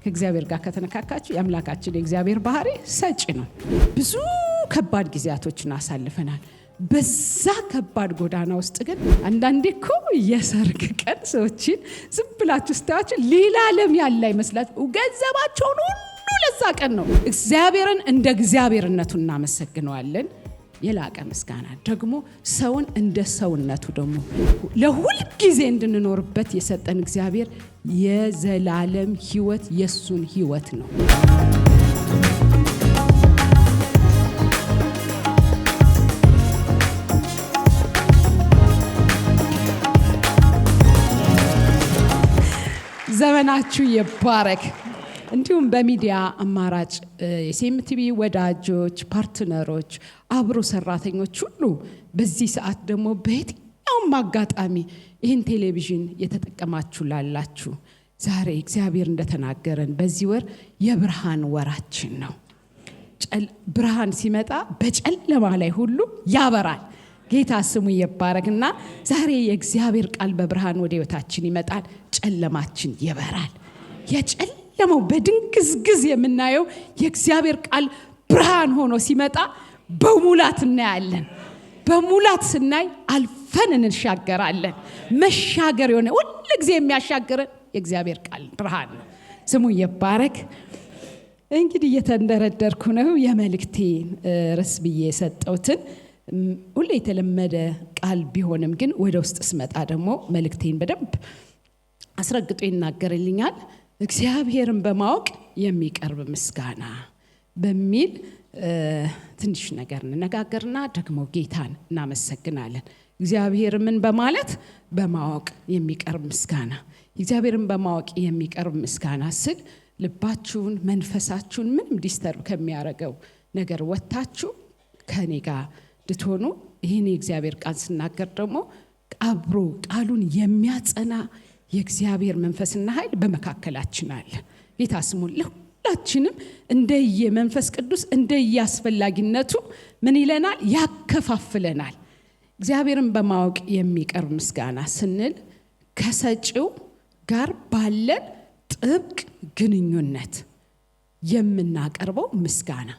ከእግዚአብሔር ጋር ከተነካካችሁ የአምላካችን የእግዚአብሔር ባህሪ ሰጪ ነው። ብዙ ከባድ ጊዜያቶችን አሳልፈናል። በዛ ከባድ ጎዳና ውስጥ ግን አንዳንዴ እኮ የሰርግ ቀን ሰዎችን ዝም ብላችሁ ስታያችሁ ሌላ ዓለም ያለ ይመስላችሁ። ገንዘባቸውን ሁሉ ለዛ ቀን ነው። እግዚአብሔርን እንደ እግዚአብሔርነቱ እናመሰግነዋለን። የላቀ ምስጋና ደግሞ ሰውን እንደ ሰውነቱ ደግሞ ለሁል ጊዜ እንድንኖርበት የሰጠን እግዚአብሔር የዘላለም ሕይወት የሱን ሕይወት ነው። ዘመናችሁ ይባረክ። እንዲሁም በሚዲያ አማራጭ የሴምቲቪ ወዳጆች፣ ፓርትነሮች፣ አብሮ ሰራተኞች ሁሉ በዚህ ሰዓት ደግሞ በየትኛውም አጋጣሚ ይህን ቴሌቪዥን የተጠቀማችሁ ላላችሁ ዛሬ እግዚአብሔር እንደተናገረን በዚህ ወር የብርሃን ወራችን ነው። ብርሃን ሲመጣ በጨለማ ላይ ሁሉ ያበራል። ጌታ ስሙ ይባረክና ዛሬ የእግዚአብሔር ቃል በብርሃን ወደ ህይወታችን ይመጣል። ጨለማችን ይበራል። የጨለማው በድንግዝግዝ የምናየው የእግዚአብሔር ቃል ብርሃን ሆኖ ሲመጣ በሙላት እናያለን። በሙላት ስናይ አልፈን እንሻገራለን። መሻገር የሆነ ሁሉ ጊዜ የሚያሻግረን የእግዚአብሔር ቃል ብርሃን ነው። ስሙ ይባረክ። እንግዲህ እየተንደረደርኩ ነው። የመልእክቴን ርዕስ ብዬ የሰጠሁትን ሁሌ የተለመደ ቃል ቢሆንም ግን ወደ ውስጥ ስመጣ ደግሞ መልእክቴን በደንብ አስረግጦ ይናገርልኛል። እግዚአብሔርን በማወቅ የሚቀርብ ምስጋና በሚል ትንሽ ነገር እንነጋገርና ደግሞ ጌታን እናመሰግናለን። እግዚአብሔርን በማለት በማወቅ የሚቀርብ ምስጋና። እግዚአብሔርን በማወቅ የሚቀርብ ምስጋና ስል ልባችሁን መንፈሳችሁን ምንም ዲስተርብ ከሚያረገው ነገር ወጣችሁ ከኔ ጋር ልትሆኑ ይህን የእግዚአብሔር ቃል ስናገር ደግሞ አብሮ ቃሉን የሚያጸና የእግዚአብሔር መንፈስና ኃይል በመካከላችን አለ። ጌታ ስሙ ለሁላችንም እንደየ መንፈስ ቅዱስ እንደየ አስፈላጊነቱ ምን ይለናል? ያከፋፍለናል። እግዚአብሔርን በማወቅ የሚቀርብ ምስጋና ስንል ከሰጪው ጋር ባለን ጥብቅ ግንኙነት የምናቀርበው ምስጋና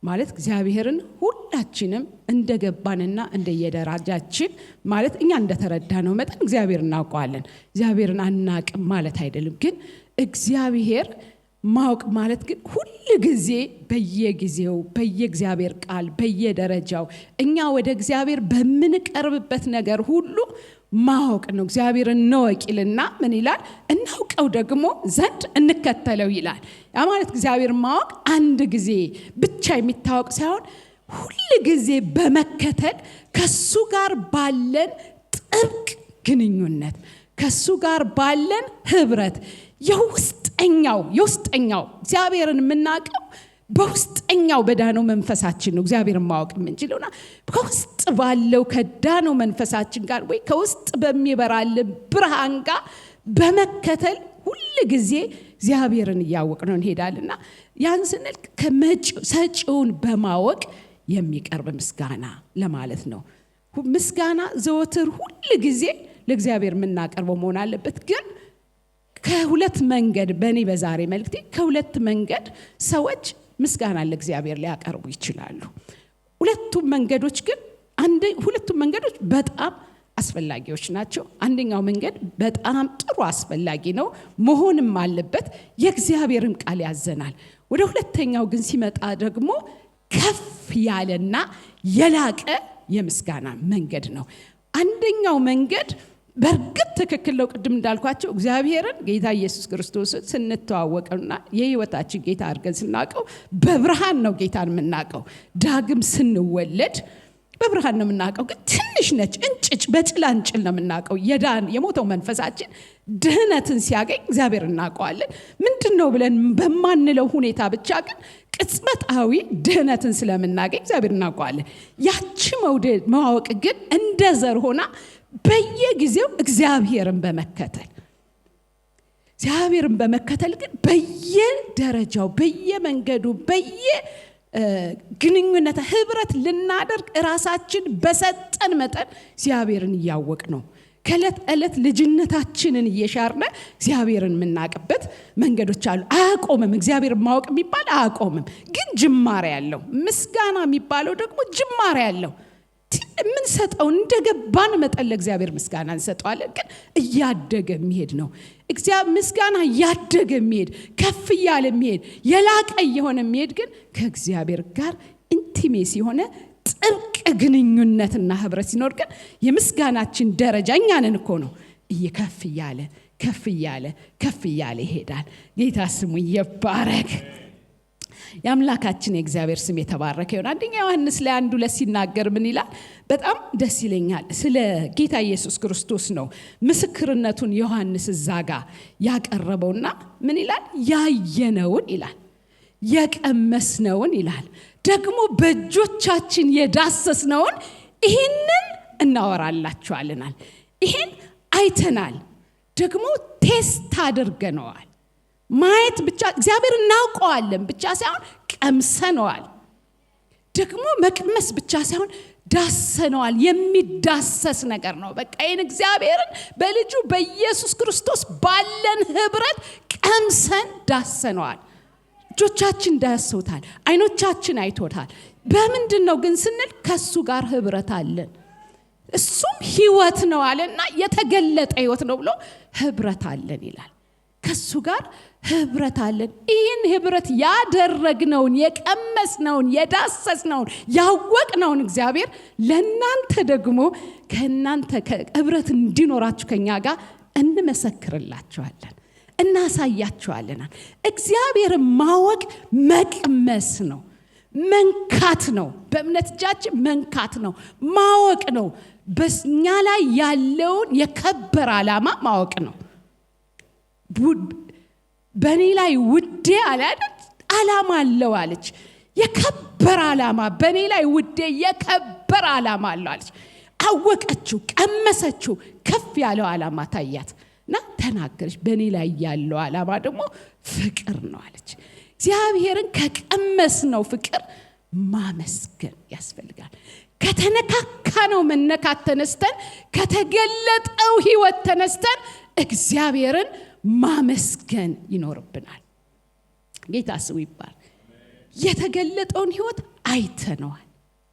ማለት እግዚአብሔርን ሁላችንም እንደገባንና እንደየደረጃችን ማለት እኛ እንደተረዳነው መጠን እግዚአብሔር እናውቀዋለን። እግዚአብሔርን አናቅም ማለት አይደለም። ግን እግዚአብሔር ማወቅ ማለት ግን ሁሉ ጊዜ በየጊዜው በየእግዚአብሔር ቃል በየደረጃው እኛ ወደ እግዚአብሔር በምንቀርብበት ነገር ሁሉ ማወቅ ነው። እግዚአብሔርን እንወቅልና ምን ይላል? እናውቀው ደግሞ ዘንድ እንከተለው ይላል። ያ ማለት እግዚአብሔር ማወቅ አንድ ጊዜ ብቻ የሚታወቅ ሳይሆን ሁሉ ጊዜ በመከተል ከሱ ጋር ባለን ጥብቅ ግንኙነት ከሱ ጋር ባለን ህብረት የውስጠኛው እግዚአብሔርን የምናውቀው በውስጠኛው በዳነው መንፈሳችን ነው። እግዚአብሔርን ማወቅ የምንችለውና ከውስጥ ባለው ከዳነው መንፈሳችን ጋር ወይ ከውስጥ በሚበራልን ብርሃን ጋር በመከተል ሁሉ ጊዜ እግዚአብሔርን እያወቅነው እንሄዳልና ያን ስንል ሰጪውን በማወቅ የሚቀርብ ምስጋና ለማለት ነው። ምስጋና ዘወትር ሁሉ ጊዜ ለእግዚአብሔር የምናቀርበው መሆን አለበት። ግን ከሁለት መንገድ በእኔ በዛሬ መልእክቴ ከሁለት መንገድ ሰዎች ምስጋና ለእግዚአብሔር ሊያቀርቡ ይችላሉ። ሁለቱም መንገዶች በጣም አስፈላጊዎች ናቸው። አንደኛው መንገድ በጣም ጥሩ አስፈላጊ ነው መሆንም አለበት፣ የእግዚአብሔርን ቃል ያዘናል። ወደ ሁለተኛው ግን ሲመጣ ደግሞ ከፍ ያለና የላቀ የምስጋና መንገድ ነው። አንደኛው መንገድ በእርግጥ ትክክል ነው። ቅድም እንዳልኳቸው እግዚአብሔርን ጌታ ኢየሱስ ክርስቶስን ስንተዋወቀውና የህይወታችን ጌታ አድርገን ስናውቀው በብርሃን ነው ጌታን የምናውቀው። ዳግም ስንወለድ በብርሃን ነው የምናውቀው። ግን ትንሽ ነች፣ እንጭጭ በጭላንጭል ነው የምናውቀው። የሞተው መንፈሳችን ድህነትን ሲያገኝ እግዚአብሔር እናውቀዋለን። ምንድነው ብለን በማንለው ሁኔታ ብቻ ግን ቅጽበታዊ ድህነትን ስለምናገኝ እግዚአብሔር እናውቀዋለን። ያቺ ማወቅ ግን እንደ ዘር ሆና በየጊዜው እግዚአብሔርን በመከተል ግን በየደረጃው በየመንገዱ በየግንኙነት ህብረት ልናደርግ ራሳችን በሰጠን መጠን እግዚአብሔርን እያወቅ ነው ከዕለት ዕለት ልጅነታችንን እየሻርነ እግዚአብሔርን የምናውቅበት መንገዶች አሉ። አያቆምም። እግዚአብሔር ማወቅ የሚባል አያቆምም፣ ግን ጅማሬ ያለው። ምስጋና የሚባለው ደግሞ ጅማሬ ያለው። ምን ሰጠው እንደገባን መጠን ለእግዚአብሔር ምስጋና እንሰጠዋለን፣ ግን እያደገ የሚሄድ ነው። እግዚአብሔር ምስጋና እያደገ የሚሄድ ከፍ እያለ የሚሄድ የላቀ የሆነ የሚሄድ ግን ከእግዚአብሔር ጋር ኢንቲሜሲ የሆነ ጥብቅ ግንኙነትና ህብረት ሲኖር ግን የምስጋናችን ደረጃ እኛንን እኮ ነው እየከፍ እያለ ከፍ እያለ ከፍ እያለ ይሄዳል። ጌታ ስሙ ይባረክ። የአምላካችን የእግዚአብሔር ስም የተባረከ ይሁን። አንደኛ ዮሐንስ ላይ 1:2 ሲናገር ምን ይላል? በጣም ደስ ይለኛል። ስለ ጌታ ኢየሱስ ክርስቶስ ነው ምስክርነቱን ዮሐንስ እዛጋ ያቀረበውና ምን ይላል? ያየነውን ይላል፣ የቀመስነውን ይላል፣ ደግሞ በእጆቻችን የዳሰስነውን ይሄንን እናወራላችኋለናል። ይሄን አይተናል፣ ደግሞ ቴስት አድርገነዋል። ማየት ብቻ እግዚአብሔር እናውቀዋለን ብቻ ሳይሆን ቀምሰነዋል። ደግሞ መቅመስ ብቻ ሳይሆን ዳሰነዋል። የሚዳሰስ ነገር ነው። በቃ ይሄን እግዚአብሔርን በልጁ በኢየሱስ ክርስቶስ ባለን ህብረት ቀምሰን ዳሰነዋል። እጆቻችን ዳሰውታል፣ አይኖቻችን አይቶታል። በምንድነው ግን ስንል ከሱ ጋር ህብረት አለን። እሱም ህይወት ነው አለና የተገለጠ ህይወት ነው ብሎ ህብረት አለን ይላል። ከሱ ጋር ህብረት አለን። ይህን ህብረት ያደረግነውን የቀመስነውን የዳሰስነውን ያወቅነውን እግዚአብሔር ለናንተ ደግሞ ከናንተ ህብረት እንዲኖራችሁ ከኛ ጋር እንመሰክርላችኋለን፣ እናሳያችኋለን። እግዚአብሔር ማወቅ መቅመስ ነው፣ መንካት ነው። በእምነት እጃችን መንካት ነው፣ ማወቅ ነው። በእኛ ላይ ያለውን የከበረ ዓላማ ማወቅ ነው። በኔ ላይ ውዴ አላለች ዓላማ አለው አለች። የከበረ ዓላማ በኔ ላይ ውዴ የከበረ ዓላማ አለው አለች። አወቀችው፣ ቀመሰችው፣ ከፍ ያለው ዓላማ ታያትና ተናገረች። በኔ ላይ ያለው ዓላማ ደግሞ ፍቅር ነው አለች። እግዚአብሔርን ከቀመስነው ፍቅር ማመስገን ያስፈልጋል። ከተነካካነው መነካት ተነስተን ከተገለጠው ህይወት ተነስተን እግዚአብሔርን ማመስገን ይኖርብናል። ጌታ ስሙ ይባል። የተገለጠውን ህይወት አይተነዋል።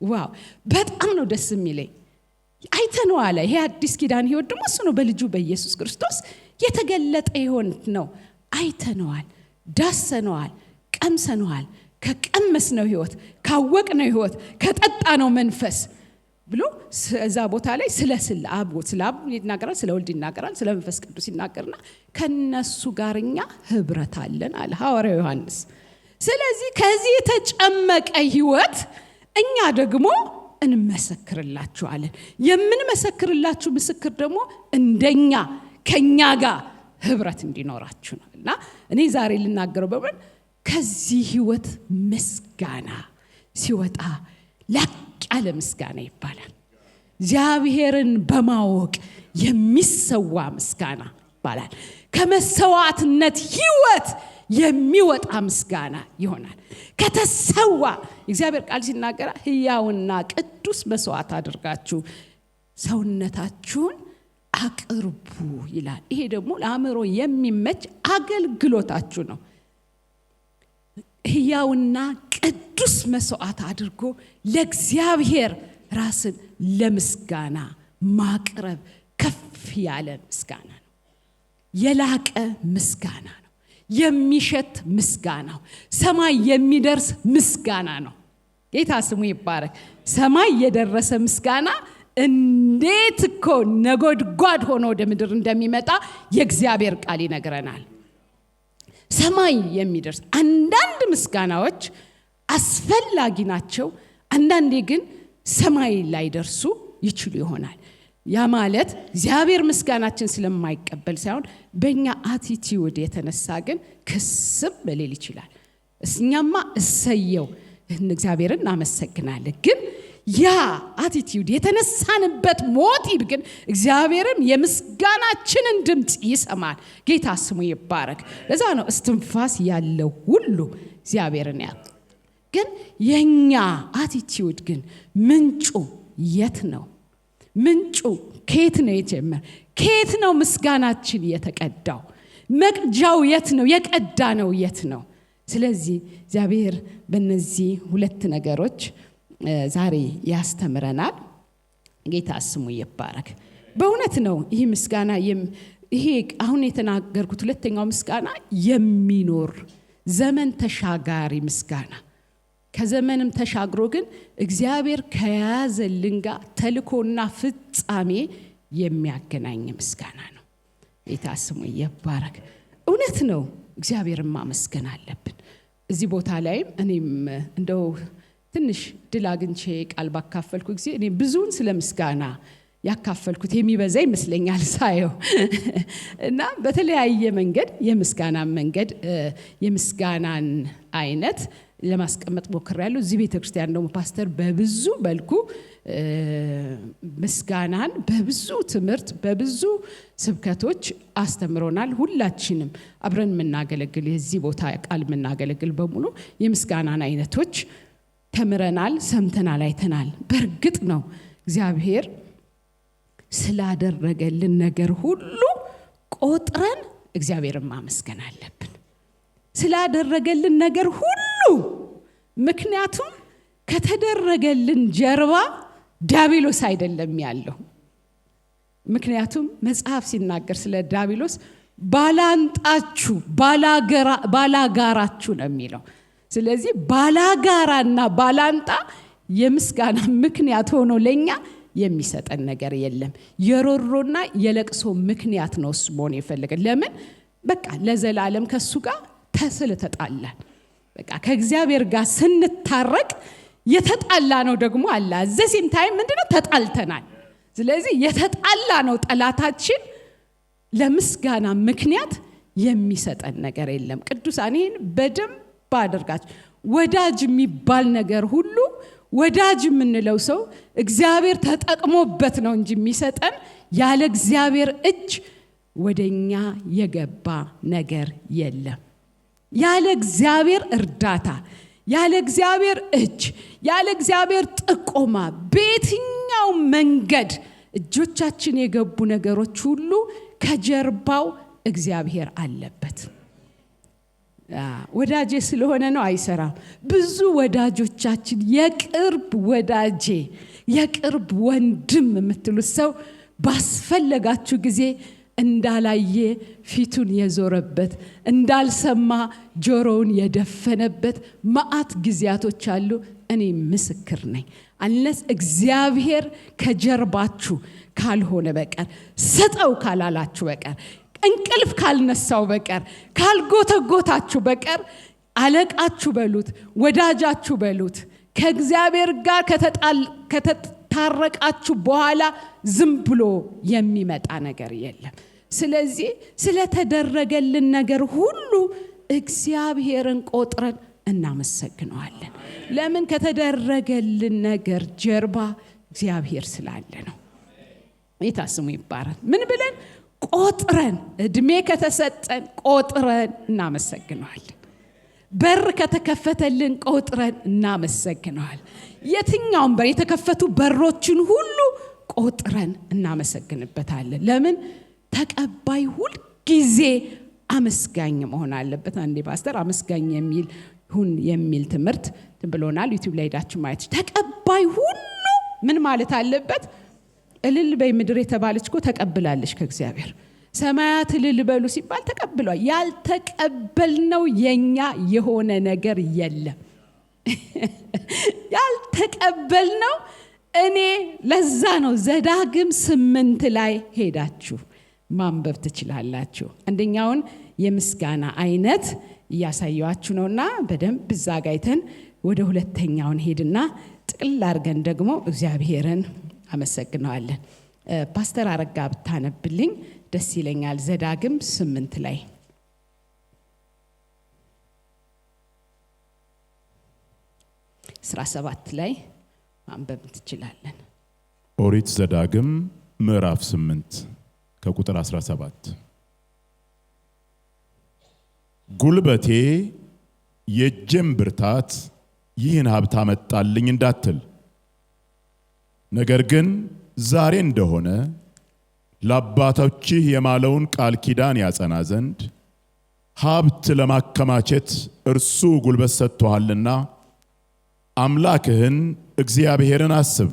ዋው በጣም ነው ደስ የሚለኝ። አይተነዋል። ይሄ አዲስ ኪዳን ህይወት ደግሞ እሱ ነው። በልጁ በኢየሱስ ክርስቶስ የተገለጠ ህይወት ነው። አይተነዋል፣ ዳሰነዋል፣ ቀምሰነዋል። ከቀመስነው ህይወት፣ ካወቅነው ህይወት፣ ከጠጣነው መንፈስ ብሎ እዛ ቦታ ላይ ስለ አብ ይናገራል፣ ስለ ወልድ ይናገራል፣ ስለ መንፈስ ቅዱስ ይናገርና ከነሱ ጋርኛ ህብረት አለን አለ ሐዋርያው ዮሐንስ። ስለዚህ ከዚህ የተጨመቀ ህይወት እኛ ደግሞ እንመሰክርላችኋለን። የምንመሰክርላችሁ ምስክር ደግሞ እንደኛ ከኛ ጋር ህብረት እንዲኖራችሁ ነው። እና እኔ ዛሬ ልናገረው በምን ከዚህ ህይወት ምስጋና ሲወጣ ላቅ ያለ ምስጋና ይባላል። እግዚአብሔርን በማወቅ የሚሰዋ ምስጋና ይባላል። ከመሰዋዕትነት ህይወት የሚወጣ ምስጋና ይሆናል። ከተሰዋ እግዚአብሔር ቃል ሲናገር ሕያውና ቅዱስ መስዋዕት አድርጋችሁ ሰውነታችሁን አቅርቡ ይላል። ይሄ ደግሞ ለአእምሮ የሚመች አገልግሎታችሁ ነው። ሕያውና ቅዱስ መስዋዕት አድርጎ ለእግዚአብሔር ራስን ለምስጋና ማቅረብ ከፍ ያለ ምስጋና ነው። የላቀ ምስጋና ነው። የሚሸት ምስጋና ነው። ሰማይ የሚደርስ ምስጋና ነው። ጌታ ስሙ ይባረክ። ሰማይ የደረሰ ምስጋና እንዴት እኮ ነጎድጓድ ሆኖ ወደ ምድር እንደሚመጣ የእግዚአብሔር ቃል ይነግረናል። ሰማይ የሚደርስ አንዳንድ ምስጋናዎች አስፈላጊ ናቸው። አንዳንዴ ግን ሰማይ ላይ ደርሱ ይችሉ ይሆናል። ያ ማለት እግዚአብሔር ምስጋናችን ስለማይቀበል ሳይሆን በእኛ አቲቲዩድ የተነሳ ግን ክስም በሌል ይችላል። እኛማ እሰየው እግዚአብሔርን እናመሰግናለን። ግን ያ አቲቲዩድ የተነሳንበት ሞቲቭ ግን እግዚአብሔርም የምስጋናችንን ድምጽ ይሰማል። ጌታ ስሙ ይባረክ። ለዛ ነው እስትንፋስ ያለው ሁሉ እግዚአብሔርን ያውቃል። ግን የኛ አቲቲዩድ ግን ምንጩ የት ነው? ምንጩ ከየት ነው የጀመረ? ከየት ነው ምስጋናችን የተቀዳው? መቅጃው የት ነው? የቀዳ ነው የት ነው? ስለዚህ እግዚአብሔር በእነዚህ ሁለት ነገሮች ዛሬ ያስተምረናል። ጌታ ስሙ ይባረክ። በእውነት ነው ይህ ምስጋና ይሄ አሁን የተናገርኩት ሁለተኛው ምስጋና የሚኖር ዘመን ተሻጋሪ ምስጋና፣ ከዘመንም ተሻግሮ ግን እግዚአብሔር ከያዘልን ጋር ተልኮና ፍጻሜ የሚያገናኝ ምስጋና ነው። ጌታ ስሙ ይባረክ። እውነት ነው እግዚአብሔርን ማመስገን አለብን። እዚህ ቦታ ላይም እኔም እንደው ትንሽ ድል አግኝቼ ቃል ባካፈልኩ ጊዜ እኔ ብዙውን ስለ ምስጋና ያካፈልኩት የሚበዛ ይመስለኛል ሳየው እና በተለያየ መንገድ የምስጋናን አይነት ለማስቀመጥ ሞክሬያለሁ። እዚህ ቤተክርስቲያን ደግሞ ፓስተር በብዙ መልኩ ምስጋናን በብዙ ትምህርት በብዙ ስብከቶች አስተምሮናል። ሁላችንም አብረን የምናገለግል የዚህ ቦታ ቃል የምናገለግል በሙሉ የምስጋናን አይነቶች ተምረናል፣ ሰምተናል፣ አይተናል። በእርግጥ ነው እግዚአብሔር ስላደረገልን ነገር ሁሉ ቆጥረን እግዚአብሔርን ማመስገን አለብን። ስላደረገልን ነገር ሁሉ። ምክንያቱም ከተደረገልን ጀርባ ዲያብሎስ አይደለም ያለው። ምክንያቱም መጽሐፍ ሲናገር ስለ ዲያብሎስ ባላንጣችሁ ባላጋራችሁ ነው የሚለው። ስለዚህ ባላጋራና ባላንጣ የምስጋና ምክንያት ሆኖ ለኛ የሚሰጠን ነገር የለም። የሮሮና የለቅሶ ምክንያት ነው ስሞን ይፈልጋል። ለምን? በቃ ለዘላለም ከሱ ጋር ተጣላን። በቃ ከእግዚአብሔር ጋር ስንታረቅ የተጣላ ነው ደግሞ አለ ዘሴም ታይም ምንድነው ተጣልተናል። ስለዚህ የተጣላ ነው ጠላታችን ለምስጋና ምክንያት የሚሰጠን ነገር የለም። ቅዱሳን ይሄን በደንብ አድርጋችሁ ወዳጅ የሚባል ነገር ሁሉ ወዳጅ የምንለው ሰው እግዚአብሔር ተጠቅሞበት ነው እንጂ የሚሰጠን ያለ እግዚአብሔር እጅ ወደኛ የገባ ነገር የለም። ያለ እግዚአብሔር እርዳታ፣ ያለ እግዚአብሔር እጅ፣ ያለ እግዚአብሔር ጥቆማ በየትኛው መንገድ እጆቻችን የገቡ ነገሮች ሁሉ ከጀርባው እግዚአብሔር አለበት። ወዳጄ ስለሆነ ነው አይሰራም። ብዙ ወዳጆቻችን የቅርብ ወዳጄ የቅርብ ወንድም የምትሉት ሰው ባስፈለጋችሁ ጊዜ እንዳላየ ፊቱን የዞረበት፣ እንዳልሰማ ጆሮውን የደፈነበት መዓት ጊዜያቶች አሉ። እኔ ምስክር ነኝ። አንለስ እግዚአብሔር ከጀርባችሁ ካልሆነ በቀር ስጠው ካላላችሁ በቀር እንቅልፍ ካልነሳው በቀር ካልጎተጎታችሁ በቀር አለቃችሁ በሉት ወዳጃችሁ በሉት ከእግዚአብሔር ጋር ከተታረቃችሁ በኋላ ዝም ብሎ የሚመጣ ነገር የለም። ስለዚህ ስለተደረገልን ነገር ሁሉ እግዚአብሔርን ቆጥረን እናመሰግነዋለን። ለምን? ከተደረገልን ነገር ጀርባ እግዚአብሔር ስላለ ነው። ይታስሙ ይባረክ። ምን ብለን ቆጥረን እድሜ ከተሰጠን ቆጥረን እናመሰግነዋለን። በር ከተከፈተልን ቆጥረን እናመሰግነዋለን። የትኛውም በር የተከፈቱ በሮችን ሁሉ ቆጥረን እናመሰግንበታለን። ለምን? ተቀባይ ሁሉ ጊዜ አመስጋኝ መሆን አለበት። አንዴ ፓስተር አመስጋኝ የሚል ትምህርት ብሎናል። ዩቲዩብ ላይ ሄዳችሁ ማየት። ተቀባይ ሁሉ ምን ማለት አለበት? እልል በይ ምድር የተባለች እኮ ተቀብላለች ከእግዚአብሔር። ሰማያት እልል በሉ ሲባል ተቀብሏል። ያልተቀበልነው የኛ የሆነ ነገር የለም። ያልተቀበልነው እኔ ለዛ ነው ዘዳግም 8 ላይ ሄዳችሁ ማንበብ ትችላላችሁ። አንደኛውን የምስጋና አይነት እያሳያችሁ ነውና በደንብ ብዛጋይተን ወደ ሁለተኛውን ሄድና ጥቅል አድርገን ደግሞ እግዚአብሔርን አመሰግነዋለን። ፓስተር አረጋ ብታነብልኝ ደስ ይለኛል። ዘዳግም 8 ላይ 17 ላይ ማንበብ ትችላለን። ኦሪት ዘዳግም ምዕራፍ 8 ከቁጥር 17 ጉልበቴ የእጄም ብርታት ይህን ሀብት አመጣልኝ እንዳትል፣ ነገር ግን ዛሬ እንደሆነ ለአባቶችህ የማለውን ቃል ኪዳን ያጸና ዘንድ ሀብት ለማከማቸት እርሱ ጉልበት ሰጥቶሃልና አምላክህን እግዚአብሔርን አስብ።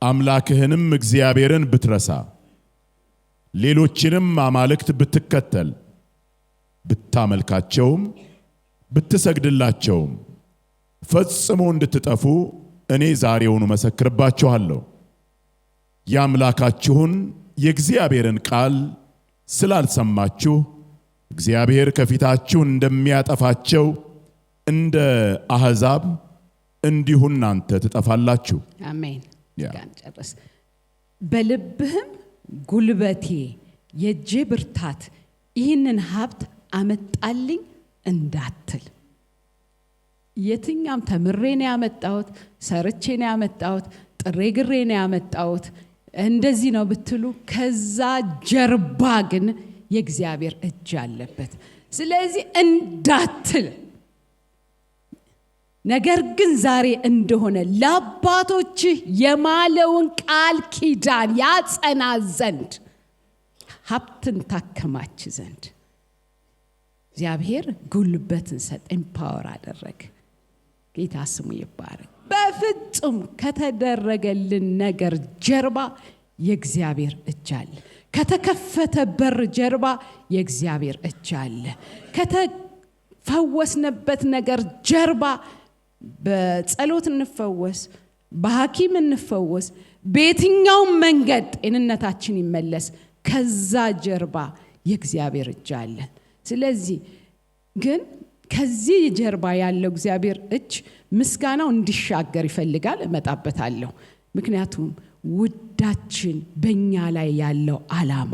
አምላክህንም እግዚአብሔርን ብትረሳ ሌሎችንም አማልክት ብትከተል ብታመልካቸውም ብትሰግድላቸውም ፈጽሞ እንድትጠፉ እኔ ዛሬውኑ መሰክርባችኋለሁ። የአምላካችሁን የእግዚአብሔርን ቃል ስላልሰማችሁ እግዚአብሔር ከፊታችሁ እንደሚያጠፋቸው እንደ አሕዛብ እንዲሁ እናንተ ትጠፋላችሁ። አሜን። ጨርስ። በልብህም ጉልበቴ የእጄ ብርታት ይህንን ሀብት አመጣልኝ እንዳትል። የትኛም ተምሬ ነው ያመጣሁት፣ ሰርቼ ነው ያመጣሁት፣ ጥሬ ግሬ ነው ያመጣሁት እንደዚህ ነው ብትሉ ከዛ ጀርባ ግን የእግዚአብሔር እጅ አለበት። ስለዚህ እንዳትል። ነገር ግን ዛሬ እንደሆነ ለአባቶችህ የማለውን ቃል ኪዳን ያጸና ዘንድ ሀብትን ታከማች ዘንድ እግዚአብሔር ጉልበትን ሰጠ፣ ኤምፓወር አደረገ። ጌታ ስሙ ይባረክ። በፍጹም ከተደረገልን ነገር ጀርባ የእግዚአብሔር እጅ አለ። ከተከፈተ በር ጀርባ የእግዚአብሔር እጅ አለ። ከተፈወስንበት ነገር ጀርባ በጸሎት እንፈወስ፣ በሐኪም እንፈወስ፣ በየትኛው መንገድ ጤንነታችን ይመለስ፣ ከዛ ጀርባ የእግዚአብሔር እጅ አለ። ስለዚህ ግን ከዚህ ጀርባ ያለው እግዚአብሔር እጅ ምስጋናው እንዲሻገር ይፈልጋል። እመጣበታለሁ። ምክንያቱም ውዳችን በእኛ ላይ ያለው ዓላማ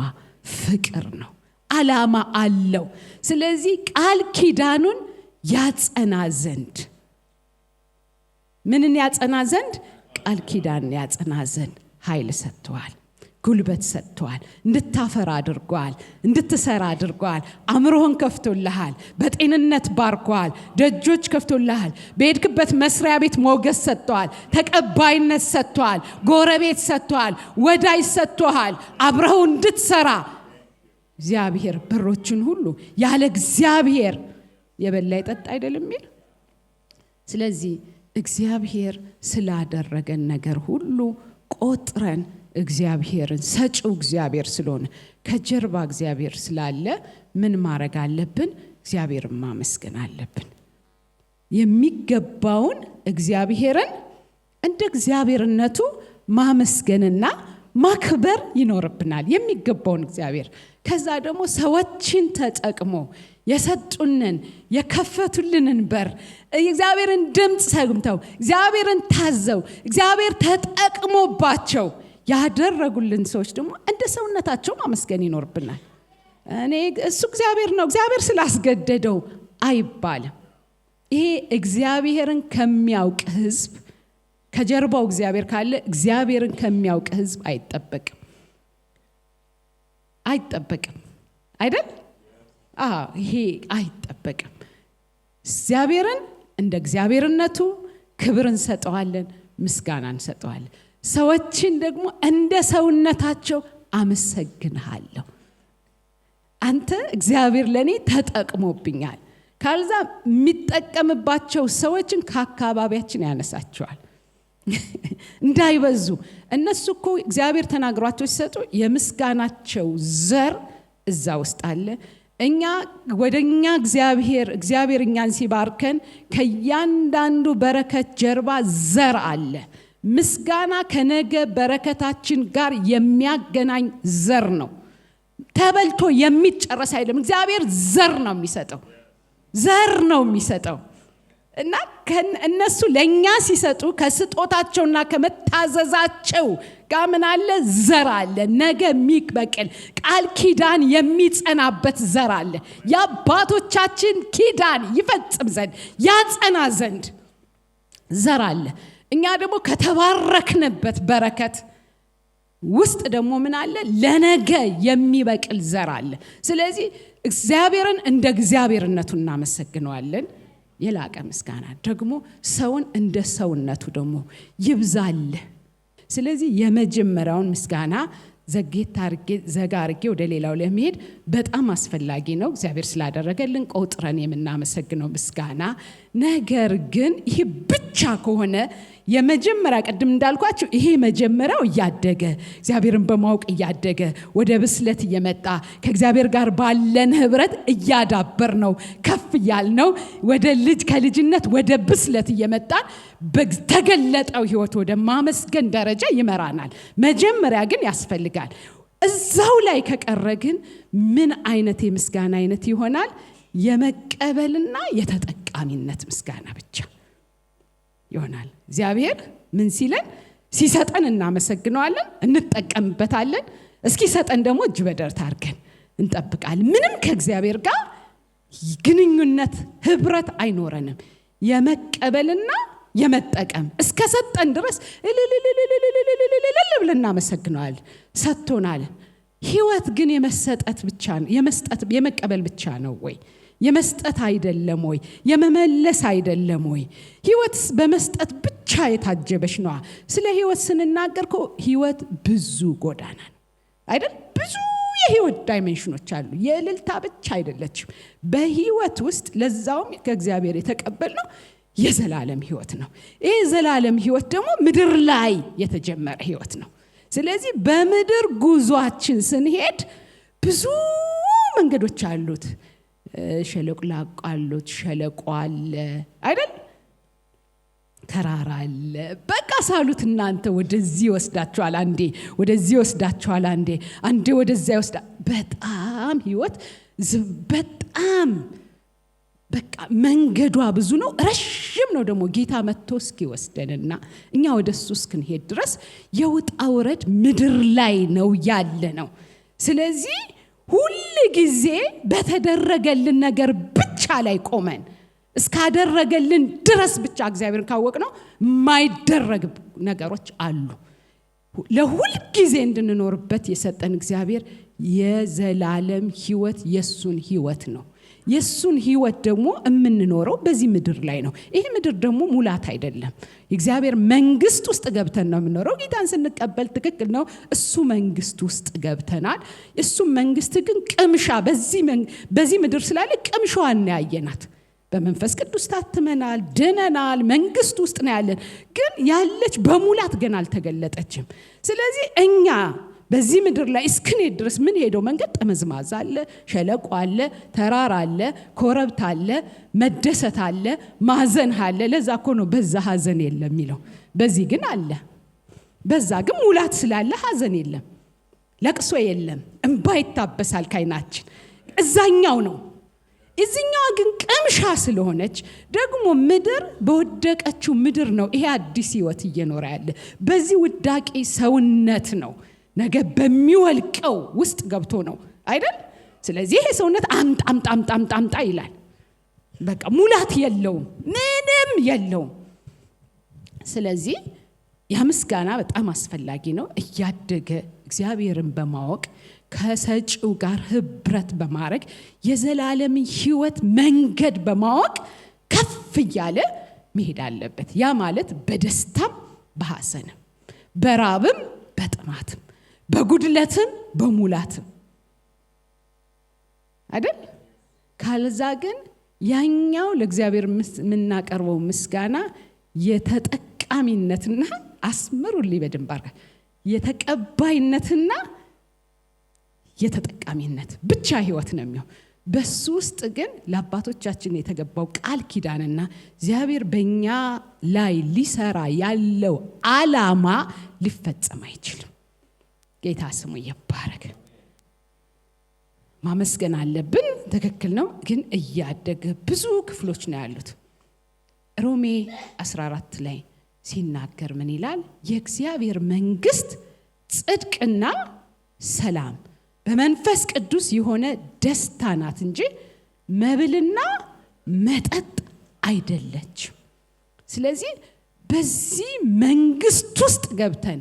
ፍቅር ነው። ዓላማ አለው። ስለዚህ ቃል ኪዳኑን ያጸና ዘንድ ምንን ያጸና ዘንድ? ቃል ኪዳን ያጸና ዘንድ ኃይል ሰጥቷል፣ ጉልበት ሰጥቷል፣ እንድታፈራ አድርጓል፣ እንድትሰራ አድርጓል። አእምሮህን ከፍቶልሃል፣ በጤንነት ባርኳል፣ ደጆች ከፍቶልሃል፣ በሄድክበት መስሪያ ቤት ሞገስ ሰጥቷል፣ ተቀባይነት ሰጥቷል፣ ጎረቤት ሰጥቷል፣ ወዳጅ ሰጥቷል። አብረው እንድትሰራ እግዚአብሔር በሮችን ሁሉ ያለ እግዚአብሔር የበላ ይጠጣ አይደለም የሚል። ስለዚህ እግዚአብሔር ስላደረገን ነገር ሁሉ ቆጥረን እግዚአብሔርን ሰጪው እግዚአብሔር ስለሆነ ከጀርባ እግዚአብሔር ስላለ ምን ማድረግ አለብን? እግዚአብሔርን ማመስገን አለብን። የሚገባውን እግዚአብሔርን እንደ እግዚአብሔርነቱ ማመስገንና ማክበር ይኖርብናል። የሚገባውን እግዚአብሔር። ከዛ ደግሞ ሰዎችን ተጠቅሞ የሰጡንን የከፈቱልንን በር እግዚአብሔርን ድምፅ ሰምተው እግዚአብሔርን ታዘው እግዚአብሔር ተጠቅሞባቸው ያደረጉልን ሰዎች ደግሞ እንደ ሰውነታቸው ማመስገን ይኖርብናል። እኔ እሱ እግዚአብሔር ነው እግዚአብሔር ስላስገደደው አይባልም። ይሄ እግዚአብሔርን ከሚያውቅ ሕዝብ ከጀርባው እግዚአብሔር ካለ እግዚአብሔርን ከሚያውቅ ሕዝብ አይጠበቅም አይደል? ይሄ አይጠበቅም። እግዚአብሔርን እንደ እግዚአብሔርነቱ ክብርን እንሰጠዋለን፣ ምስጋና እንሰጠዋለን። ሰዎችን ደግሞ እንደ ሰውነታቸው አመሰግንሃለሁ፣ አንተ እግዚአብሔር ለኔ ተጠቅሞብኛል። ካልዛ የሚጠቀምባቸው ሰዎችን ከአካባቢያችን ያነሳቸዋል እንዳይበዙ። እነሱ እኮ እግዚአብሔር ተናግሯቸው ሲሰጡ የምስጋናቸው ዘር እዛ ውስጥ አለ። እኛ ወደኛ እግዚአብሔር እኛን ሲባርከን ከያንዳንዱ በረከት ጀርባ ዘር አለ። ምስጋና ከነገ በረከታችን ጋር የሚያገናኝ ዘር ነው። ተበልቶ የሚጨረስ አይደለም። እግዚአብሔር ዘር ነው የሚሰጠው እና እነሱ ለኛ ሲሰጡ ከስጦታቸውና ከመታዘዛቸው ጋር ምን አለ? ዘር አለ። ነገ የሚበቅል ቃል ኪዳን የሚጸናበት ዘር አለ። የአባቶቻችን ኪዳን ይፈጽም ዘንድ ያጸና ዘንድ ዘር አለ። እኛ ደግሞ ከተባረክንበት በረከት ውስጥ ደግሞ ምን አለ? ለነገ የሚበቅል ዘር አለ። ስለዚህ እግዚአብሔርን እንደ እግዚአብሔርነቱ እናመሰግነዋለን። የላቀ ምስጋና ደግሞ ሰውን እንደ ሰውነቱ ደግሞ ይብዛል። ስለዚህ የመጀመሪያውን ምስጋና ዘጋ አድርጌ ወደ ሌላው ለመሄድ በጣም አስፈላጊ ነው። እግዚአብሔር ስላደረገልን ቆጥረን የምናመሰግነው ምስጋና። ነገር ግን ይህ ብቻ ከሆነ የመጀመሪያ ቅድም እንዳልኳችሁ ይሄ መጀመሪያው እያደገ እግዚአብሔርን በማወቅ እያደገ ወደ ብስለት እየመጣ ከእግዚአብሔር ጋር ባለን ህብረት እያዳበር ነው ከፍ ያል ነው ከልጅነት ወደ ብስለት እየመጣን በተገለጠው ህይወት ወደ ማመስገን ደረጃ ይመራናል። መጀመሪያ ግን ያስፈልጋል። እዛው ላይ ከቀረ ግን ምን አይነት የምስጋና አይነት ይሆናል? የመቀበልና የተጠቃሚነት ምስጋና ብቻ ይሆናል። እግዚአብሔር ምን ሲለን ሲሰጠን እናመሰግነዋለን፣ እንጠቀምበታለን። እስኪሰጠን ደግሞ እጅ በደረት አድርገን እንጠብቃለን። ምንም ከእግዚአብሔር ጋር ግንኙነት ህብረት አይኖረንም። የመቀበልና የመጠቀም እስከሰጠን ድረስ ብለን እናመሰግነዋለን። ሰጥቶናል። ህይወት ግን የመሰጠት ብቻ ነው። የመቀበል ብቻ ነው ወይ? የመስጠት አይደለም ወይ? የመመለስ አይደለም ወይ? ህይወት በመስጠት ብቻ የታጀበች ነው። ስለ ህይወት ስንናገር ህይወት ብዙ ጎዳና ነው አይደል? ብዙ የህይወት ዳይሜንሽኖች አሉ። የእልልታ ብቻ አይደለችም። በህይወት ውስጥ ለዛውም ከእግዚአብሔር የተቀበልነው የዘላለም ህይወት ነው። ይሄ ዘላለም ህይወት ደግሞ ምድር ላይ የተጀመረ ህይወት ነው። ስለዚህ በምድር ጉዟችን ስንሄድ ብዙ መንገዶች አሉት። ሸለቆ ሸለቆ አለ አይደል? ተራራ አለ። በቃ ሳሉት እናንተ ወደዚህ ወስዳችኋል፣ አንዴ ወደዚህ ወስዳችኋል፣ አንዴ ወደዛ ወስዳ በጣም ህይወት በጣም በቃ መንገዷ ብዙ ነው፣ ረጅም ነው። ደግሞ ጌታ መጥቶ እስኪወስደንና እኛ ወደሱ እስክንሄድ ድረስ የውጣ ውረድ ምድር ላይ ነው ያለ ነው። ስለዚህ ሁሉ ጊዜ በተደረገልን ነገር ብቻ ላይ ቆመን እስካደረገልን ድረስ ብቻ እግዚአብሔርን ካወቅነው የማይደረግ ነገሮች አሉ። ለሁሉ ጊዜ እንድንኖርበት የሰጠን እግዚአብሔር የዘላለም ህይወት የሱን ህይወት ነው። የሱን ህይወት ደግሞ የምንኖረው በዚህ ምድር ላይ ነው። ይሄ ምድር ደግሞ ሙላት አይደለም። የእግዚአብሔር መንግስት ውስጥ ገብተን ነው የምንኖረው። ጌታን ስንቀበል ትክክል ነው፣ እሱ መንግስት ውስጥ ገብተናል። እሱ መንግስት ግን ቅምሻ በዚህ ምድር ስላለ ቅምሻዋን ያየናት። በመንፈስ ቅዱስ ታትመናል፣ ድነናል፣ መንግስት ውስጥ ነው ያለን። ግን ያለች በሙላት ገና አልተገለጠችም። ስለዚህ እኛ በዚህ ምድር ላይ እስክንሄድ ድረስ ምን ሄደው መንገድ ጠመዝማዛ አለ፣ ሸለቆ አለ፣ ተራራ አለ፣ ኮረብታ አለ፣ መደሰት አለ፣ ማዘን አለ። ለዛ እኮ ነው በዛ ሀዘን የለም የሚለው። በዚህ ግን አለ። በዛ ግን ሙላት ስላለ ሀዘን የለም፣ ለቅሶ የለም፣ እንባ ይታበሳል ከዓይናችን። እዛኛው ነው። እዚህኛው ግን ቅምሻ ስለሆነች ደግሞ ምድር በወደቀችው ምድር ነው ይሄ አዲስ ህይወት እየኖረ ያለ። በዚህ ውዳቂ ሰውነት ነው ነገ በሚወልቀው ውስጥ ገብቶ ነው አይደል? ስለዚህ ይሄ ሰውነት አምጣ ይላል። በቃ ሙላት የለውም፣ ምንም የለውም። ስለዚህ ያ ምስጋና በጣም አስፈላጊ ነው። እያደገ እግዚአብሔርን በማወቅ ከሰጪው ጋር ህብረት በማድረግ የዘላለም ህይወት መንገድ በማወቅ ከፍ እያለ መሄድ አለበት። ያ ማለት በደስታም በሐዘንም በራብም በጥማትም በጉድለትም በሙላትም አይደል? ካልዛ ግን ያኛው ለእግዚአብሔር የምናቀርበው ምስጋና የተጠቃሚነትና አስምሩልኝ በደንብ አድርጋ የተቀባይነትና የተጠቃሚነት ብቻ ህይወት ነው የሚሆነው። በሱ ውስጥ ግን ለአባቶቻችን የተገባው ቃል ኪዳንና እግዚአብሔር በእኛ ላይ ሊሰራ ያለው ዓላማ ሊፈጸም አይችልም። ጌታ ስሙ ይባረክ። ማመስገን አለብን፣ ትክክል ነው። ግን እያደገ ብዙ ክፍሎች ነው ያሉት። ሮሜ 14 ላይ ሲናገር ምን ይላል? የእግዚአብሔር መንግስት ጽድቅና ሰላም በመንፈስ ቅዱስ የሆነ ደስታ ናት እንጂ መብልና መጠጥ አይደለችም። ስለዚህ በዚህ መንግስት ውስጥ ገብተን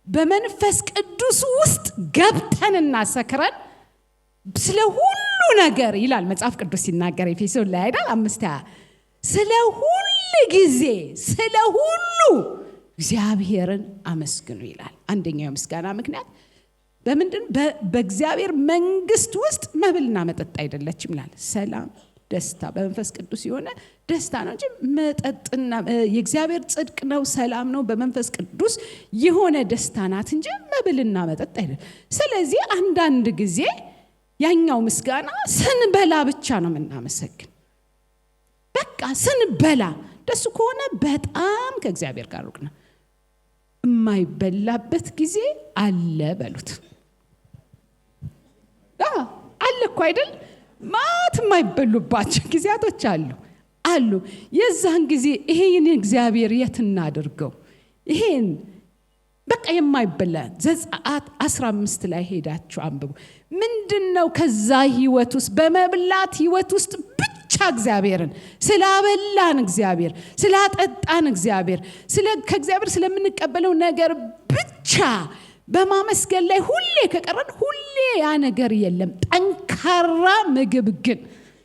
በመንፈስ ቅዱስ ውስጥ ገብተንና ሰክረን ስለ ሁሉ ነገር ይላል መጽሐፍ ቅዱስ ሲናገር ኤፌሶን ላይ አይደል 5:20 ስለ ሁሉ ጊዜ ስለ ሁሉ እግዚአብሔርን አመስግኑ ይላል። አንደኛው ምስጋና ምክንያት በምንድን በእግዚአብሔር መንግስት ውስጥ መብልና መጠጥ አይደለችም ይላል። ሰላም፣ ደስታ በመንፈስ ቅዱስ የሆነ ደስታ ነው እንጂ መጠጥና የእግዚአብሔር ጽድቅ ነው፣ ሰላም ነው በመንፈስ ቅዱስ የሆነ ደስታ ናት እንጂ መብልና መጠጥ አይደለም። ስለዚህ አንዳንድ ጊዜ ያኛው ምስጋና ስንበላ ብቻ ነው የምናመሰግን። በቃ ስንበላ ደስ ከሆነ በጣም ከእግዚአብሔር ጋር ሩቅ ነው። የማይበላበት ጊዜ አለ በሉት። አለ እኮ አይደል? ማት የማይበሉባቸው ጊዜያቶች አሉ። የዛን ጊዜ ይሄን እግዚአብሔር የት እናድርገው? ይሄን በቃ የማይበላ ዘጸአት 15 ላይ ሄዳችሁ አንብቡ። ምንድነው ከዛ ህይወት ውስጥ በመብላት ህይወት ውስጥ ብቻ እግዚአብሔርን ስላበላን እግዚአብሔር ስላጠጣን እግዚአብሔር ከእግዚአብሔር ስለምንቀበለው ነገር ብቻ በማመስገን ላይ ሁሌ ከቀረን ሁሌ ያ ነገር የለም። ጠንካራ ምግብ ግን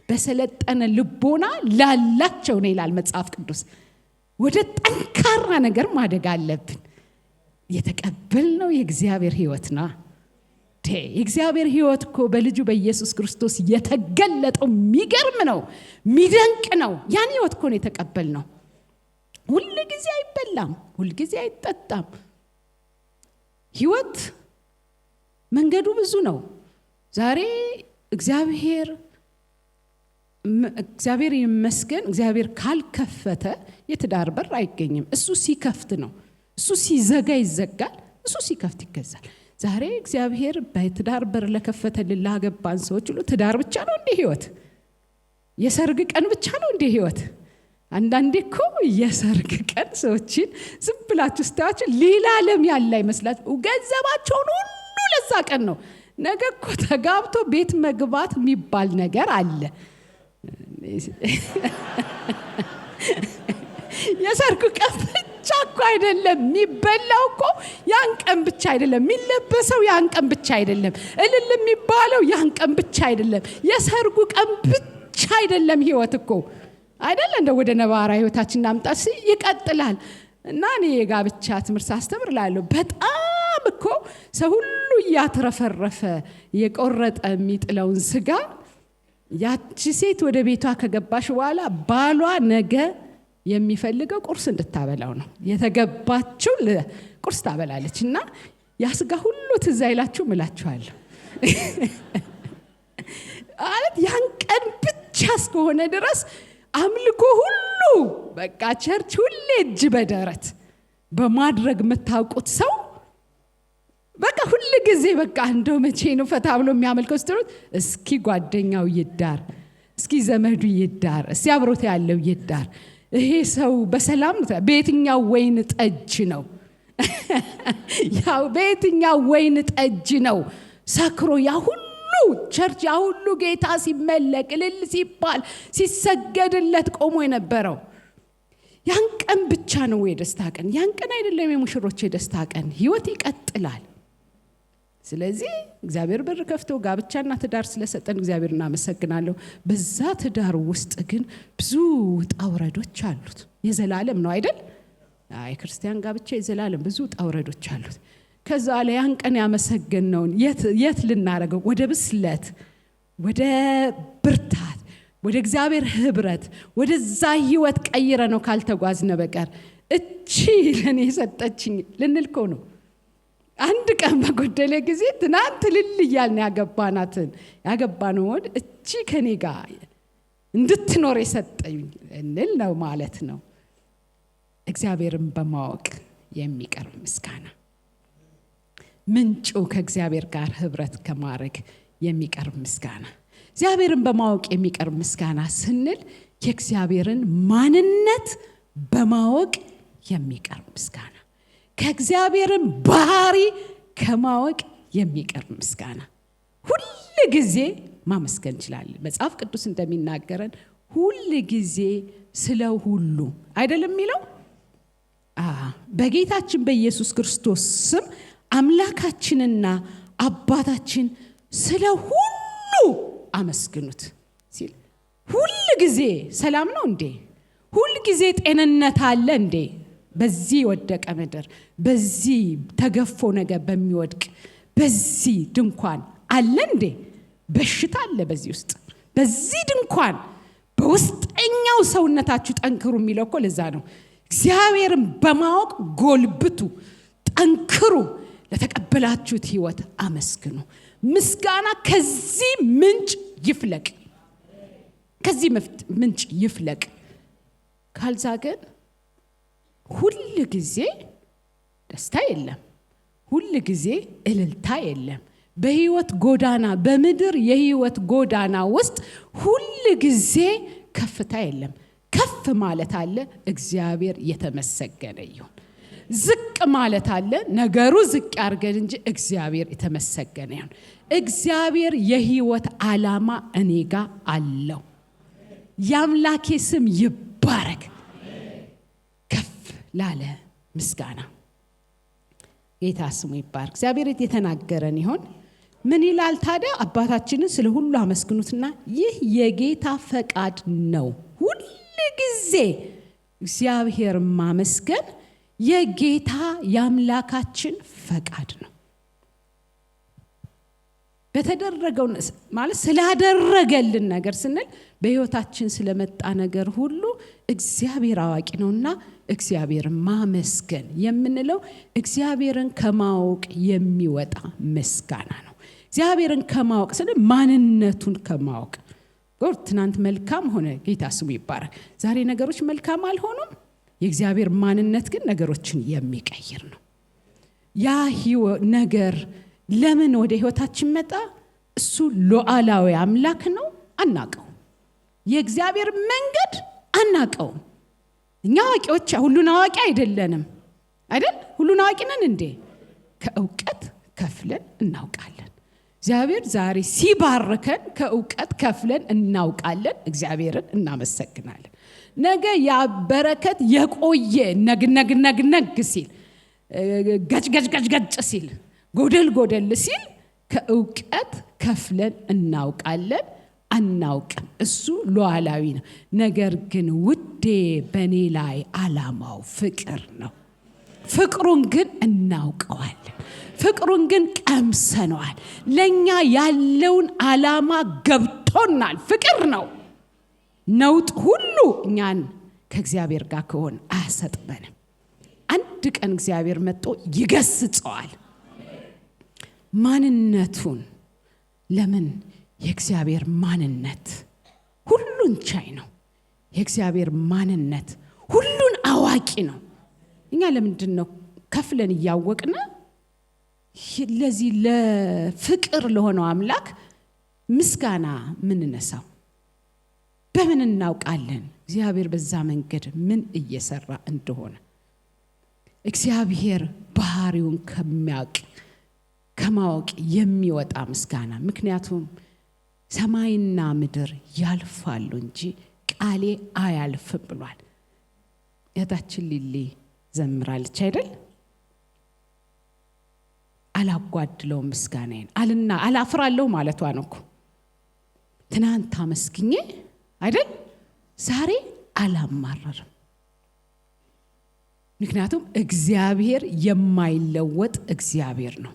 በሰለጠነ ልቦና ላላቸው ነው ይላል መጽሐፍ ቅዱስ። ወደ ጠንካራ ነገር ማደግ አለብን። የተቀበልነው የእግዚአብሔር ህይወት ነው። የእግዚአብሔር ህይወት እኮ በልጁ በኢየሱስ ክርስቶስ የተገለጠው የሚገርም ነው፣ የሚደንቅ ነው። ያን ህይወት እኮ ነው የተቀበልነው። ሁሉ ጊዜ አይበላም፣ ሁሉ ጊዜ አይጠጣም። ህይወት መንገዱ ብዙ ነው። ዛሬ እግዚአብሔር ይመስገን፣ እግዚአብሔር ካልከፈተ የትዳር በር አይገኝም። እሱ ሲከፍት ነው። እሱ ሲዘጋ ይዘጋል፣ እሱ ሲከፍት ይገዛል። ዛሬ እግዚአብሔር በትዳር በር ለከፈተልን ላገባን ሰዎች ሁሉ ትዳር ብቻ ነው እንደ ህይወት? የሰርግ ቀን ብቻ ነው እንደ ህይወት? አንዳንዴ እኮ የሰርግ ቀን ሰዎችን ዝም ብላችሁ ስታያችሁ ሌላ ዓለም ያለ ይመስላችሁ። ገንዘባቸውን ሁሉ ለዛ ቀን ነው። ነገ እኮ ተጋብቶ ቤት መግባት የሚባል ነገር አለ። የሰርጉ ቀን ብቻ እኮ አይደለም የሚበላው እኮ ያን ቀን ብቻ አይደለም፣ የሚለበሰው ያን ቀን ብቻ አይደለም፣ እልል የሚባለው ያን ቀን ብቻ አይደለም፣ የሰርጉ ቀን ብቻ አይደለም። ህይወት እኮ አይደለ እንደ ወደ ነባራ ህይወታችን እናምጣት ይቀጥላል። እና እኔ የጋብቻ ትምህርት አስተምር እላለሁ። በጣም እኮ ሰው ሁሉ እያትረፈረፈ የቆረጠ የሚጥለውን ስጋ ያቺ ሴት ወደ ቤቷ ከገባሽ በኋላ ባሏ ነገ የሚፈልገው ቁርስ እንድታበላው ነው። የተገባችው ቁርስ ታበላለች። እና ያ ስጋ ሁሉ ትዝ አይላችሁም እላችኋለሁ። ማለት ያን ቀን ብቻ እስከሆነ ድረስ አምልኮ ሁሉ በቃ ቸርች ሁሌ እጅ በደረት በማድረግ የምታውቁት ሰው በቃ ሁሉ ጊዜ በቃ እንደው መቼ ነው ፈታ ብሎ የሚያመልከው ስትሉት፣ እስኪ ጓደኛው ይዳር፣ እስኪ ዘመዱ ይዳር፣ እስኪ አብሮት ያለው ይዳር። ይሄ ሰው በሰላም ነው? በየትኛው ወይን ጠጅ ነው? ያው በየትኛው ወይን ጠጅ ነው ሰክሮ ያ ሁሉ ቸርች ያ ሁሉ ጌታ ሲመለክ እልል ሲባል ሲሰገድለት ቆሞ የነበረው? ያን ቀን ብቻ ነው የደስታ ቀን? ያን ቀን አይደለም የሙሽሮች የደስታ ቀን። ህይወት ይቀጥላል። ስለዚህ እግዚአብሔር በር ከፍቶ ጋብቻና ትዳር ስለሰጠን እግዚአብሔር እናመሰግናለሁ። በዛ ትዳር ውስጥ ግን ብዙ ውጣ ውረዶች አሉት። የዘላለም ነው አይደል? ክርስቲያን ጋብቻ የዘላለም ብዙ ውጣ ውረዶች አሉት። ከዛ ላይ ያን ቀን ያመሰገንነውን የት ልናረገው? ወደ ብስለት፣ ወደ ብርታት፣ ወደ እግዚአብሔር ህብረት፣ ወደዛ ህይወት ቀይረ ነው ካልተጓዝነ በቀር እቺ ለኔ ሰጠችኝ ልንልኮ ነው። አንድ ቀን በጎደለ ጊዜ ትናንት ልል እያልን ያገባነው እቺ ከኔ ጋር እንድትኖር የሰጠኝ እንል ነው ማለት ነው። እግዚአብሔርን በማወቅ የሚቀርብ ምስጋና፣ ምንጩ ከእግዚአብሔር ጋር ህብረት ከማድረግ የሚቀርብ ምስጋና። እግዚአብሔርን በማወቅ የሚቀርብ ምስጋና ስንል የእግዚአብሔርን ማንነት በማወቅ የሚቀርብ ምስጋና፣ ከእግዚአብሔርን ባህሪ ከማወቅ የሚቀርብ ምስጋና። ሁሉ ጊዜ ማመስገን እንችላለን። መጽሐፍ ቅዱስ እንደሚናገረን ሁሉ ጊዜ ስለ ሁሉ አይደለም የሚለው? በጌታችን በኢየሱስ ክርስቶስ ስም አምላካችንና አባታችን ስለ ሁሉ አመስግኑት ሲል፣ ሁሉ ጊዜ ሰላም ነው እንዴ? ሁሉ ጊዜ ጤንነት አለ እንዴ? በዚህ ወደቀ ምድር፣ በዚህ ተገፎ ነገር በሚወድቅ በዚህ ድንኳን አለ እንዴ? በሽታ አለ በዚህ ውስጥ። በዚህ ድንኳን በውስጠኛው ሰውነታችሁ ጠንክሩ የሚለው እኮ ለዛ ነው። እግዚአብሔርን በማወቅ ጎልብቱ፣ ጠንክሩ፣ ለተቀበላችሁት ሕይወት አመስግኑ። ምስጋና ከዚህ ምንጭ ይፍለቅ፣ ከዚህ ምንጭ ይፍለቅ። ካልዛ ግን ሁል ጊዜ ደስታ የለም፣ ሁል ጊዜ እልልታ የለም። በሕይወት ጎዳና፣ በምድር የሕይወት ጎዳና ውስጥ ሁል ጊዜ ከፍታ የለም። ከፍ ማለት አለ፣ እግዚአብሔር የተመሰገነ ይሁን። ዝቅ ማለት አለ፣ ነገሩ ዝቅ ያርገን እንጂ እግዚአብሔር የተመሰገነ ይሁን። እግዚአብሔር የሕይወት ዓላማ እኔ ጋር አለው። የአምላኬ ስም ይባረክ። ከፍ ላለ ምስጋና ጌታ ስሙ ይባረክ። እግዚአብሔር የተናገረን ይሁን። ምን ይላል ታዲያ? አባታችንን ስለ ሁሉ አመስግኑትና ይህ የጌታ ፈቃድ ነው። ሁል ጊዜ እግዚአብሔር ማመስገን የጌታ የአምላካችን ፈቃድ ነው። በተደረገው ማለት ስላደረገልን ነገር ስንል በሕይወታችን ስለመጣ ነገር ሁሉ እግዚአብሔር አዋቂ ነውና እግዚአብሔር ማመስገን የምንለው እግዚአብሔርን ከማወቅ የሚወጣ ምስጋና ነው። እግዚአብሔርን ከማወቅ ስንል ማንነቱን ከማወቅ ትናንት መልካም ሆነ፣ ጌታ ስሙ ይባረክ። ዛሬ ነገሮች መልካም አልሆኑም። የእግዚአብሔር ማንነት ግን ነገሮችን የሚቀይር ነው። ያ ነገር ለምን ወደ ሕይወታችን መጣ? እሱ ሉዓላዊ አምላክ ነው። አናቀው። የእግዚአብሔር መንገድ አናቀው። እኛ አዋቂዎች ሁሉን አዋቂ አይደለንም አይደል? ሁሉን አዋቂ ነን እንዴ? ከእውቀት ከፍለን እናውቃለን። እግዚአብሔር ዛሬ ሲባርከን ከእውቀት ከፍለን እናውቃለን። እግዚአብሔርን እናመሰግናለን። ነገ ያ በረከት የቆየ ነግ ሲል ገጭ ሲል ጎደል ሲል ከእውቀት ከፍለን እናውቃለን። አናውቅም። እሱ ሉዓላዊ ነው። ነገር ግን ውዴ በእኔ ላይ ዓላማው ፍቅር ነው። ፍቅሩን ግን እናውቀዋለን። ፍቅሩን ግን ቀምሰነዋል። ለኛ ያለውን ዓላማ ገብቶናል። ፍቅር ነው። ነውጥ ሁሉ እኛን ከእግዚአብሔር ጋር ከሆነ አያሰጥበንም። አንድ ቀን እግዚአብሔር መጥቶ ይገስጸዋል። ማንነቱን ለምን? የእግዚአብሔር ማንነት ሁሉን ቻይ ነው። የእግዚአብሔር ማንነት ሁሉን አዋቂ ነው። እኛ ለምንድን ነው ከፍለን እያወቅን ለዚህ ለፍቅር ለሆነው አምላክ ምስጋና ምንነሳው? በምን እናውቃለን እግዚአብሔር በዛ መንገድ ምን እየሰራ እንደሆነ? እግዚአብሔር ባህሪውን ከማወቅ የሚወጣ ምስጋና። ምክንያቱም ሰማይና ምድር ያልፋሉ እንጂ ቃሌ አያልፍም ብሏል። እህታችን ሊሊ ዘምራለች አይደል? አላጓድለው ምስጋናዬን አላፍራለሁ ማለቷ ነው እኮ። ትናንት አመስግኜ አይደል ዛሬ አላማረርም። ምክንያቱም እግዚአብሔር የማይለወጥ እግዚአብሔር ነው።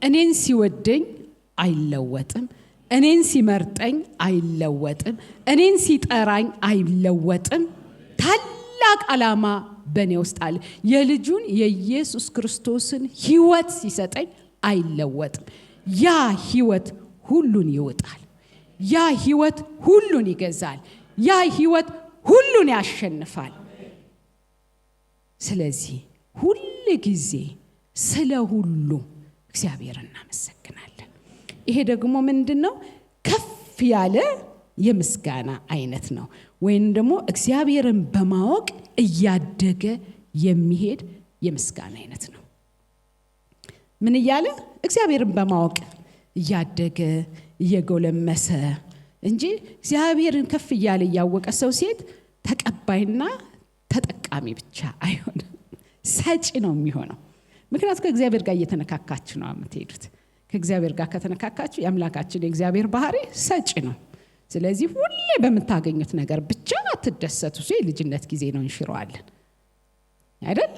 እኔን ሲወደኝ አይለወጥም። እኔን ሲመርጠኝ አይለወጥም። እኔን ሲጠራኝ አይለወጥም። ታላቅ ዓላማ በእኔ ውስጥ አለ። የልጁን የኢየሱስ ክርስቶስን ሕይወት ሲሰጠኝ አይለወጥም። ያ ሕይወት ሁሉን ይወጣል። ያ ሕይወት ሁሉን ይገዛል። ያ ሕይወት ሁሉን ያሸንፋል። ስለዚህ ሁል ጊዜ ስለ ሁሉ እግዚአብሔር እናመሰግናለን። ይሄ ደግሞ ምንድነው? ከፍ ያለ የምስጋና አይነት ነው። ወይም ደግሞ እግዚአብሔርን በማወቅ እያደገ የሚሄድ የምስጋና አይነት ነው። ምን እያለ? እግዚአብሔርን በማወቅ እያደገ እየጎለመሰ እንጂ እግዚአብሔርን ከፍ እያለ እያወቀ ሰው ሴት ተቀባይና ተጠቃሚ ብቻ አይሆንም፣ ሰጪ ነው የሚሆነው። ምክንያቱም ከእግዚአብሔር ጋር እየተነካካችሁ ነው የምትሄዱት። ከእግዚአብሔር ጋር ከተነካካችሁ የአምላካችን የእግዚአብሔር ባህሪ ሰጪ ነው። ስለዚህ ሁሌ በምታገኙት ነገር ብቻ አትደሰቱ። የልጅነት ጊዜ ነው እንሽረዋለን አይደል?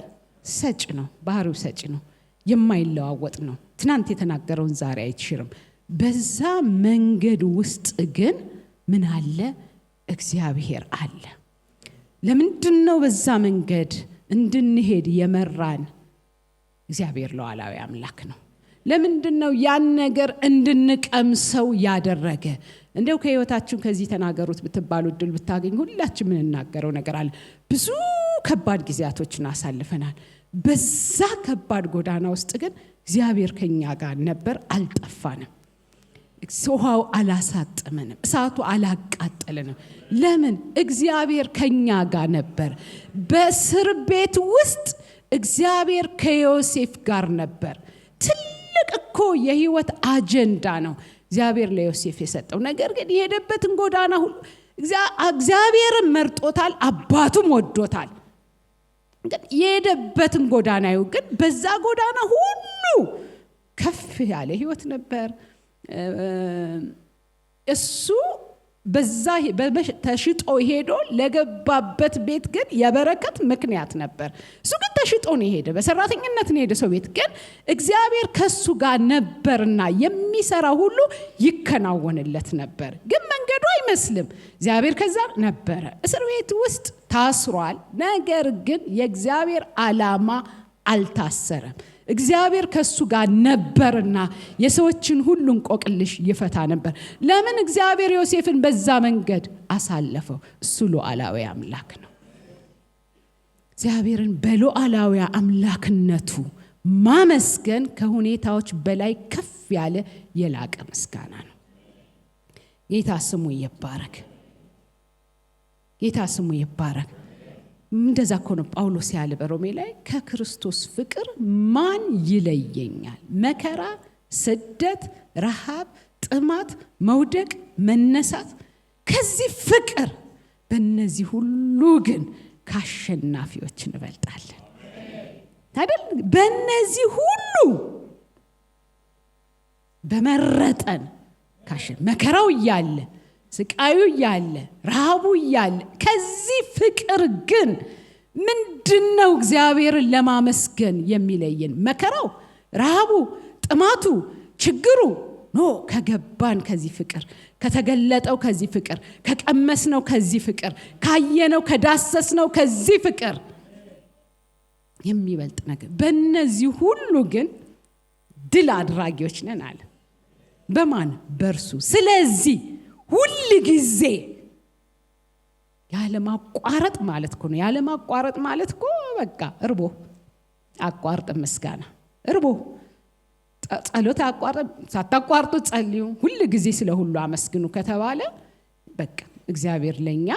ሰጪ ነው፣ ባህሪው ሰጪ ነው፣ የማይለዋወጥ ነው። ትናንት የተናገረውን ዛሬ አይሽርም። በዛ መንገድ ውስጥ ግን ምን አለ? እግዚአብሔር አለ። ለምንድነው በዛ መንገድ እንድንሄድ የመራን? እግዚአብሔር ሉዓላዊ አምላክ ነው። ለምንድነው ያን ነገር እንድንቀምሰው ያደረገ? እንደው ከህይወታችን ከዚህ ተናገሩት ብትባሉ ድል ብታገኝ ሁላችን ምን እናገረው ነገር አለ። ብዙ ከባድ ጊዜያቶችን አሳልፈናል። በዛ ከባድ ጎዳና ውስጥ ግን እግዚአብሔር ከኛ ጋር ነበር፣ አልጠፋንም። ውሃው አላሳጠመንም፣ እሳቱ አላቃጠለንም። ለምን? እግዚአብሔር ከኛ ጋር ነበር። በእስር ቤት ውስጥ እግዚአብሔር ከዮሴፍ ጋር ነበር። ትልቅ እኮ የህይወት አጀንዳ ነው እግዚአብሔር ለዮሴፍ የሰጠው። ነገር ግን የሄደበትን ጎዳና ሁሉ እግዚአብሔርን መርጦታል፣ አባቱም ወዶታል። ግን የሄደበትን ጎዳና ግን በዛ ጎዳና ሁሉ ከፍ ያለ ህይወት ነበር። እሱ በዛ ተሽጦ ሄዶ ለገባበት ቤት ግን የበረከት ምክንያት ነበር። እሱ ግን ተሽጦ ነው ሄደ፣ በሰራተኝነት ነው ሄደ ሰው ቤት። ግን እግዚአብሔር ከሱ ጋር ነበርና የሚሰራ ሁሉ ይከናወንለት ነበር። ግን መንገዱ አይመስልም። እግዚአብሔር ከዛ ነበረ። እስር ቤት ውስጥ ታስሯል። ነገር ግን የእግዚአብሔር ዓላማ አልታሰረም። እግዚአብሔር ከሱ ጋር ነበርና የሰዎችን ሁሉ እንቆቅልሽ ይፈታ ነበር። ለምን? እግዚአብሔር ዮሴፍን በዛ መንገድ አሳለፈው። እሱ ሉዓላዊ አምላክ ነው። እግዚአብሔርን በሉዓላዊ አምላክነቱ ማመስገን ከሁኔታዎች በላይ ከፍ ያለ የላቀ ምስጋና ነው። ጌታ ስሙ ይባረክ። ጌታ ስሙ ይባረክ። እንደዛ እኮ ነው ጳውሎስ ያለ በሮሜ ላይ ከክርስቶስ ፍቅር ማን ይለየኛል? መከራ፣ ስደት፣ ረሃብ፣ ጥማት፣ መውደቅ፣ መነሳት። ከዚህ ፍቅር በእነዚህ ሁሉ ግን ከአሸናፊዎች እንበልጣለን አይደል? በእነዚህ ሁሉ በመረጠን መከራው እያለ፣ ስቃዩ እያለ፣ ረሃቡ እያለ፣ ከዚህ ፍቅር ግን ምንድነው እግዚአብሔርን ለማመስገን የሚለየን? መከራው፣ ረሃቡ፣ ጥማቱ፣ ችግሩ ከገባን ከዚህ ፍቅር፣ ከተገለጠው ከዚህ ፍቅር፣ ከቀመስነው ከዚህ ፍቅር፣ ካየነው ከዳሰስነው ከዚህ ፍቅር የሚበልጥ ነገር። በእነዚህ ሁሉ ግን ድል አድራጊዎች ነን አለ። በማን? በእርሱ። ስለዚህ ሁል ጊዜ ያለማቋረጥ ማለት ነው። ያለማቋረጥ ማለት እኮ በቃ እርቦ አቋርጥ ምስጋና፣ እርቦ ጸሎት አቋርጥ፣ ሳታቋርጡ ጸልዩ፣ ሁል ጊዜ ስለ ሁሉ አመስግኑ ከተባለ በቃ እግዚአብሔር ለኛ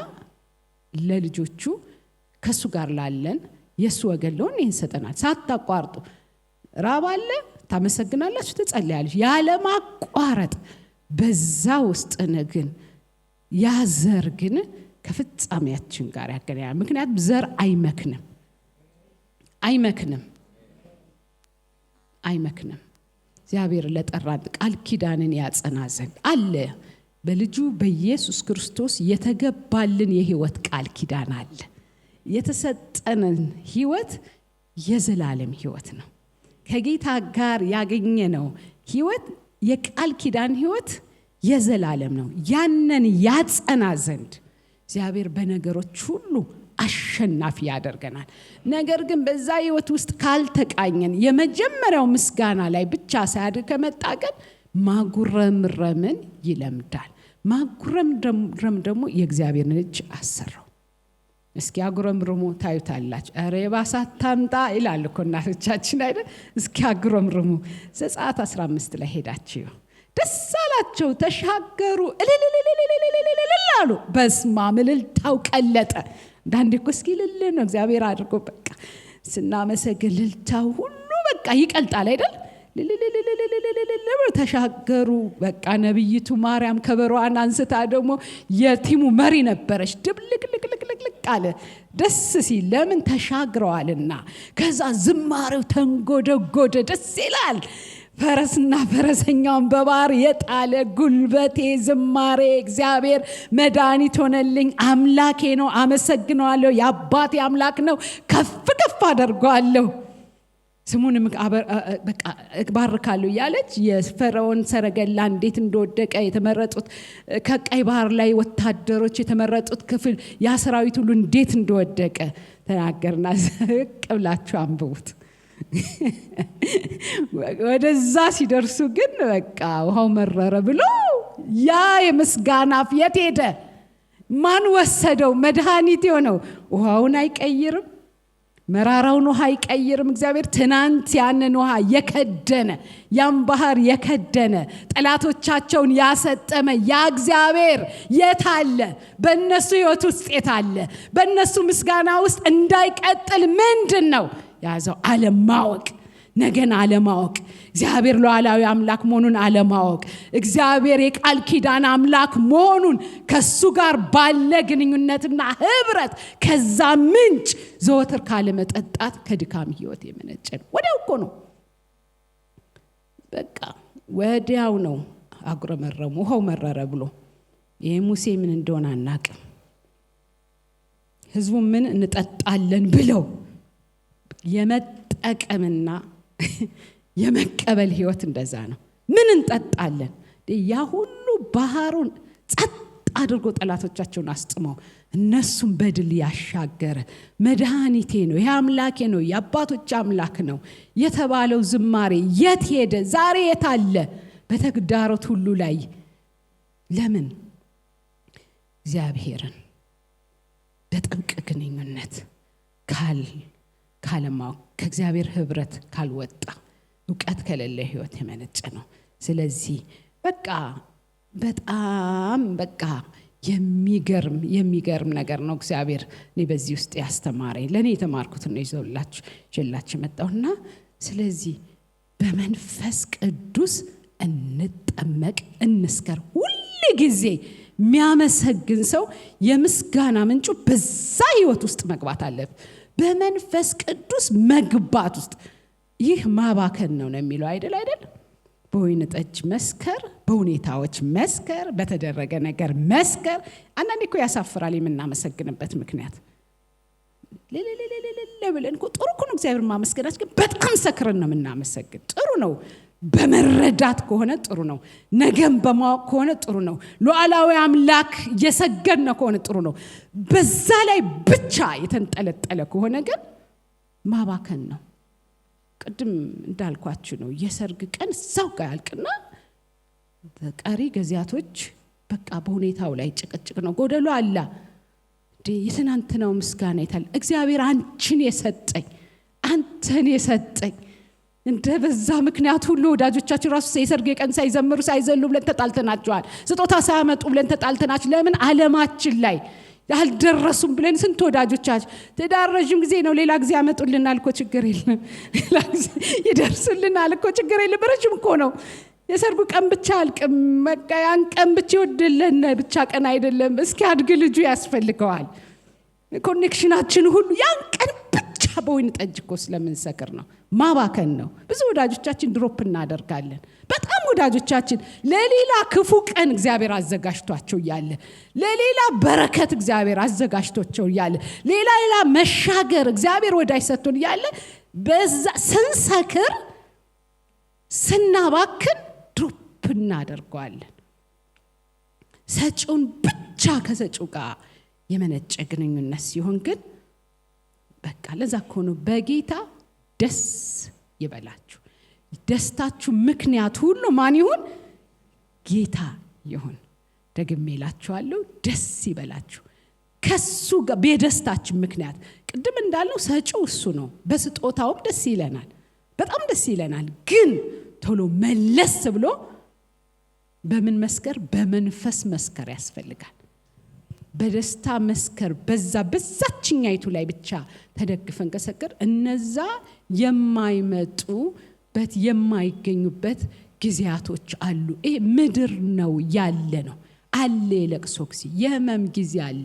ለልጆቹ ከሱ ጋር ላለን የሱ ወገን ለሆነ ይሰጠናል። ሳታቋርጡ ራብ አለ ታመሰግናላችሁ፣ ትጸልያላችሁ ያለማቋረጥ። በዛ ውስጥ ግን ያ ዘር ግን ከፍጻሜያችን ጋር ያገናኛል። ምክንያቱም ዘር አይመክንም። እግዚአብሔር ለጠራን ቃል ኪዳንን ያጸና ዘንድ አለ። በልጁ በኢየሱስ ክርስቶስ የተገባልን የህይወት ቃል ኪዳን አለ። የተሰጠንን ህይወት የዘላለም ህይወት ነው። ከጌታ ጋር ያገኘነው ህይወት የቃል ኪዳን ህይወት የዘላለም ነው። ያንን ያጸና ዘንድ እግዚአብሔር በነገሮች ሁሉ አሸናፊ ያደርገናል። ነገር ግን በዛ ህይወት ውስጥ ካልተቃኘን የመጀመሪያው ምስጋና ላይ ብቻ ሳያድር ከመጣ ግን ማጉረምረምን ይለምዳል። ማጉረምረም ደግሞ የእግዚአብሔርን እጅ አሰራው። እስኪ አጉረምርሙ ታዩታላችሁ። አረ የባሳት ታምጣ ይላል እኮ እናቶቻችን አይደል? እስኪ አጉረምርሙ። ዘጸአት 15 ላይ ሄዳችሁ ደስ አላቸው፣ ተሻገሩ፣ እልልልልልልልልል አሉ። በስመአብ እልልታው ቀለጠ። አንዳንዴ እኮ እስኪ እልል ነው እግዚአብሔር አድርጎ በቃ ስናመሰግን እልልታው ሁሉ በቃ ይቀልጣል አይደል? ልልልልልልልል ተሻገሩ። በቃ ነብይቱ ማርያም ከበሮዋን አንስታ ደግሞ የቲሙ መሪ ነበረች። ድብልቅልቅልቅልቅ አለ ደስ ሲል፣ ለምን ተሻግረዋልና። ከዛ ዝማሬው ተንጎደጎደ፣ ደስ ይላል። ፈረስና ፈረሰኛውን በባህር የጣለ ጉልበቴ ዝማሬ፣ እግዚአብሔር መድኃኒት ሆነልኝ፣ አምላኬ ነው፣ አመሰግነዋለሁ፣ የአባቴ አምላክ ነው፣ ከፍ ከፍ አደርገዋለሁ። ስሙንም በቃ እባርካለሁ ያለች የፈርዖን ሰረገላ እንዴት እንደወደቀ የተመረጡት ከቀይ ባህር ላይ ወታደሮች የተመረጡት ክፍል ያ ሰራዊት ሁሉ እንዴት እንደወደቀ ተናገርና ቀብላችሁ አንብቡት። ወደዛ ሲደርሱ ግን በቃ ውሃው መረረ ብሎ ያ የምስጋና አፍ የት ሄደ? ማን ወሰደው? መድኃኒት የሆነው ውሃውን አይቀይርም፣ መራራውን ውሃ አይቀይርም። እግዚአብሔር ትናንት ያንን ውሃ የከደነ ያን ባህር የከደነ ጠላቶቻቸውን ያሰጠመ ያ እግዚአብሔር የት አለ? በእነሱ ህይወት ውስጥ የት አለ? በእነሱ ምስጋና ውስጥ እንዳይቀጥል ምንድን ነው ያዘው? አለማወቅ፣ ነገን አለማወቅ፣ እግዚአብሔር ሉዓላዊ አምላክ መሆኑን አለማወቅ፣ እግዚአብሔር የቃል ኪዳን አምላክ መሆኑን ከሱ ጋር ባለ ግንኙነትና ህብረት ከዛ ምንጭ ዘወትር ካለመጠጣት ከድካም ህይወት የመነጨ ነው። ወዲያው እኮ ነው፣ በቃ ወዲያው ነው አጉረመረሙ ውሃው መረረ ብሎ። ይሄ ሙሴ ምን እንደሆነ አናውቅም። ህዝቡ ምን እንጠጣለን ብለው የመጠቀምና የመቀበል ህይወት እንደዛ ነው። ምን እንጠጣለን? ያ ሁሉ ባህሩን ጸጥ አድርጎ ጠላቶቻቸውን አስጥመው እነሱም በድል ያሻገረ መድኃኒቴ ነው፣ ይሄ አምላኬ ነው፣ የአባቶች አምላክ ነው የተባለው ዝማሬ የት ሄደ? ዛሬ የት አለ? በተግዳሮት ሁሉ ላይ ለምን እግዚአብሔርን በጥብቅ ግንኙነት ካለማወቅ ከእግዚአብሔር ህብረት ካልወጣ ዕውቀት ከሌለ ህይወት የመነጨ ነው። ስለዚህ በቃ በጣም በቃ የሚገርም ነገር ነው። እግዚአብሔር እኔ በዚህ ውስጥ ያስተማረኝ ለኔ የተማርኩት ነው ይዤላችሁ መጣሁና ስለዚህ በመንፈስ ቅዱስ እንጠመቅ እንስከር። ሁሉ ጊዜ የሚያመሰግን ሰው የምስጋና ምንጩ በዛ ህይወት ውስጥ መግባት አለበት። በመንፈስ ቅዱስ መግባት ውስጥ ይህ ማባከን ነው የሚለው አይደል? በወይን ጠጅ መስከር፣ በሁኔታዎች መስከር፣ በተደረገ ነገር መስከር። አንዳንዴ እኮ ያሳፍራል የምናመሰግንበት ምክንያት። ለብለን እኮ ጥሩ እኮ ነው እግዚአብሔር ማመስገናችን፣ ግን በጣም ሰክረን ነው የምናመሰግን። ጥሩ ነው በመረዳት ከሆነ ጥሩ ነው፣ ነገም በማወቅ ከሆነ ጥሩ ነው፣ ሉዓላዊ አምላክ እየሰገድን ከሆነ ጥሩ ነው። በዛ ላይ ብቻ የተንጠለጠለ ከሆነ ግን ማባከን ነው። ቅድም እንዳልኳችሁ ነው የሰርግ ቀን እዛው ጋር ያልቅና ቀሪ ጊዜያቶች በቃ በሁኔታው ላይ ጭቅጭቅ ነው። ጎደሎ አለ። የትናንትናው ምስጋና ይታል። እግዚአብሔር አንቺን የሰጠኝ አንተን የሰጠኝ እንደ በዛ ምክንያት ሁሉ ወዳጆቻችን ራሱ የሰርግ ቀን ሳይዘምሩ ሳይዘሉ ብለን ተጣልተናቸዋል። ስጦታ ሳያመጡ ብለን ተጣልተናቸው። ለምን ዓለማችን ላይ ያልደረሱም ብለን ስንት ወዳጆቻችን ትዳር ረጅም ጊዜ ነው፣ ሌላ ጊዜ ያመጡልናል እኮ ችግር የለም፣ ሌላ ጊዜ ይደርሱልናል እኮ ችግር የለም። ረጅም እኮ ነው የሰርጉ ቀን ብቻ አልቅም። በቃ ያን ቀን ብቻ ይወድልን ብቻ ቀን አይደለም። እስኪ አድግ ልጁ ያስፈልገዋል። ኮኔክሽናችን ሁሉ ያን ቀን ብቻ በወይን ጠጅ እኮ ስለምንሰክር ነው። ማባከን ነው። ብዙ ወዳጆቻችን ድሮፕ እናደርጋለን። በጣም ወዳጆቻችን ለሌላ ክፉ ቀን እግዚአብሔር አዘጋጅቷቸው እያለ፣ ለሌላ በረከት እግዚአብሔር አዘጋጅቷቸው እያለ፣ ሌላ መሻገር እግዚአብሔር ወዳጅ ሰጥቶን እያለ በዛ ስንሰክር ስናባክን ድሮፕ እናደርገዋለን። ሰጪውን ብቻ ከሰጪው ጋር የመነጨ ግንኙነት ሲሆን ግን በቃ ለዛ እኮ ነው በጌታ ደስ ይበላችሁ። ደስታችሁ ምክንያት ሁሉ ማን ይሁን? ጌታ ይሁን። ደግሜ እላችኋለሁ ደስ ይበላችሁ ከሱ ጋር። በደስታችሁ ምክንያት ቅድም እንዳለው ሰጪው እሱ ነው። በስጦታውም ደስ ይለናል፣ በጣም ደስ ይለናል። ግን ቶሎ መለስ ብሎ በምን መስከር? በመንፈስ መስከር ያስፈልጋል። በደስታ መስከር በዛችኛይቱ ላይ ብቻ ተደግፈን ከሰከር እነዛ የማይመጡበት የማይገኙበት ጊዜያቶች አሉ። ይሄ ምድር ነው ያለ ነው አለ። የለቅሶ ጊዜ የህመም ጊዜ አለ።